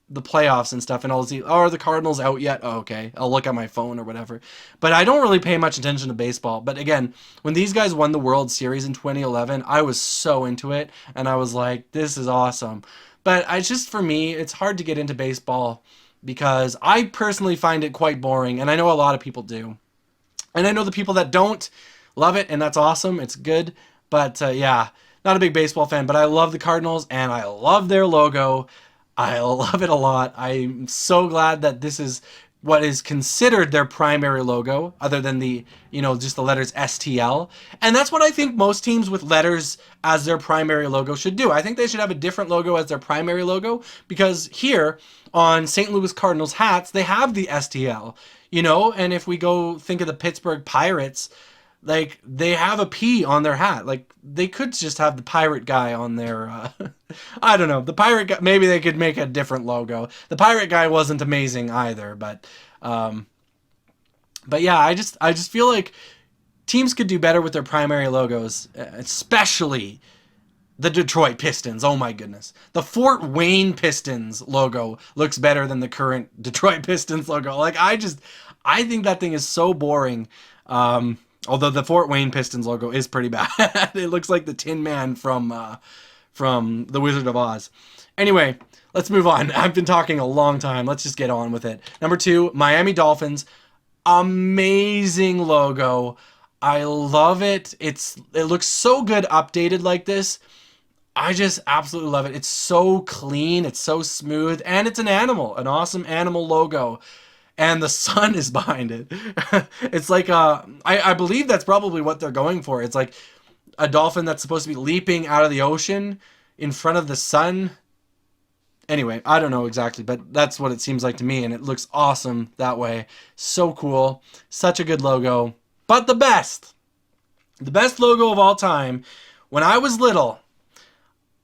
the playoffs and stuff, and I'll see, oh, are the Cardinals out yet? Oh, okay, I'll look at my phone or whatever. But I don't really pay much attention to baseball. But again, when these guys won the World Series in 2011, I was so into it, and I was like, this is awesome. But for me, it's hard to get into baseball because I personally find it quite boring, and I know a lot of people do. And I know the people that don't love it, and that's awesome. It's good. But yeah, not a big baseball fan, but I love the Cardinals, and I love their logo. I love it a lot. I'm so glad that this is what is considered their primary logo, other than the, just the letters STL. And that's what I think most teams with letters as their primary logo should do. I think they should have a different logo as their primary logo, because here on St. Louis Cardinals hats, they have the STL, and if we go think of the Pittsburgh Pirates, like, they have a P on their hat. Like, they could just have the pirate guy on their, I don't know. The pirate guy, maybe they could make a different logo. The pirate guy wasn't amazing either, but yeah, I just feel like teams could do better with their primary logos, especially the Detroit Pistons. Oh my goodness. The Fort Wayne Pistons logo looks better than the current Detroit Pistons logo. Like, I think that thing is so boring. Although the Fort Wayne Pistons logo is pretty bad. It looks like the Tin Man from The Wizard of Oz. Anyway, let's move on. I've been talking a long time. Let's just get on with it. Number 2, Miami Dolphins. Amazing logo. I love it. It looks so good updated like this. I just absolutely love it. It's so clean, it's so smooth, and it's an animal, an awesome animal logo. And the sun is behind it. It's like I believe that's probably what they're going for. It's like a dolphin that's supposed to be leaping out of the ocean in front of the sun. Anyway, I don't know exactly, but that's what it seems like to me, and it looks awesome that way. So cool. Such a good logo. But the best logo of all time, when I was little,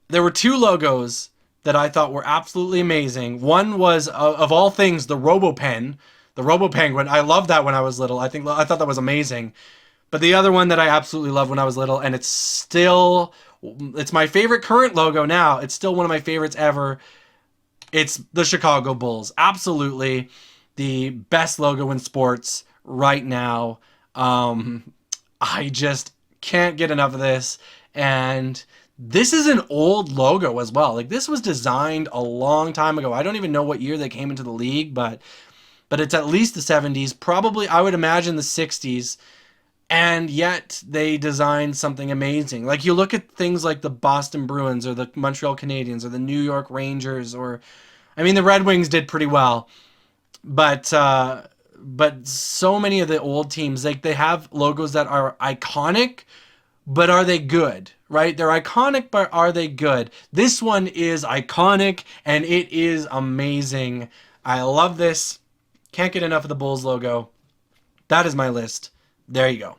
there were two logos that I thought were absolutely amazing. One was, of all things, the RoboPen, the RoboPenguin. I loved that when I was little. I thought that was amazing. But the other one that I absolutely loved when I was little, and it's my favorite current logo now. It's still one of my favorites ever. It's the Chicago Bulls. Absolutely the best logo in sports right now. I just can't get enough of this. And this is an old logo as well. Like, this was designed a long time ago. I don't even know what year they came into the league, but it's at least the 70s, probably I would imagine the 60s. And yet they designed something amazing. Like, you look at things like the Boston Bruins or the Montreal Canadiens or the New York Rangers, or I mean, the Red Wings did pretty well, but so many of the old teams, like, they have logos that are iconic, but are they good? Right? They're iconic, but are they good? This one is iconic and it is amazing. I love this. Can't get enough of the Bulls logo. That is my list. There you go.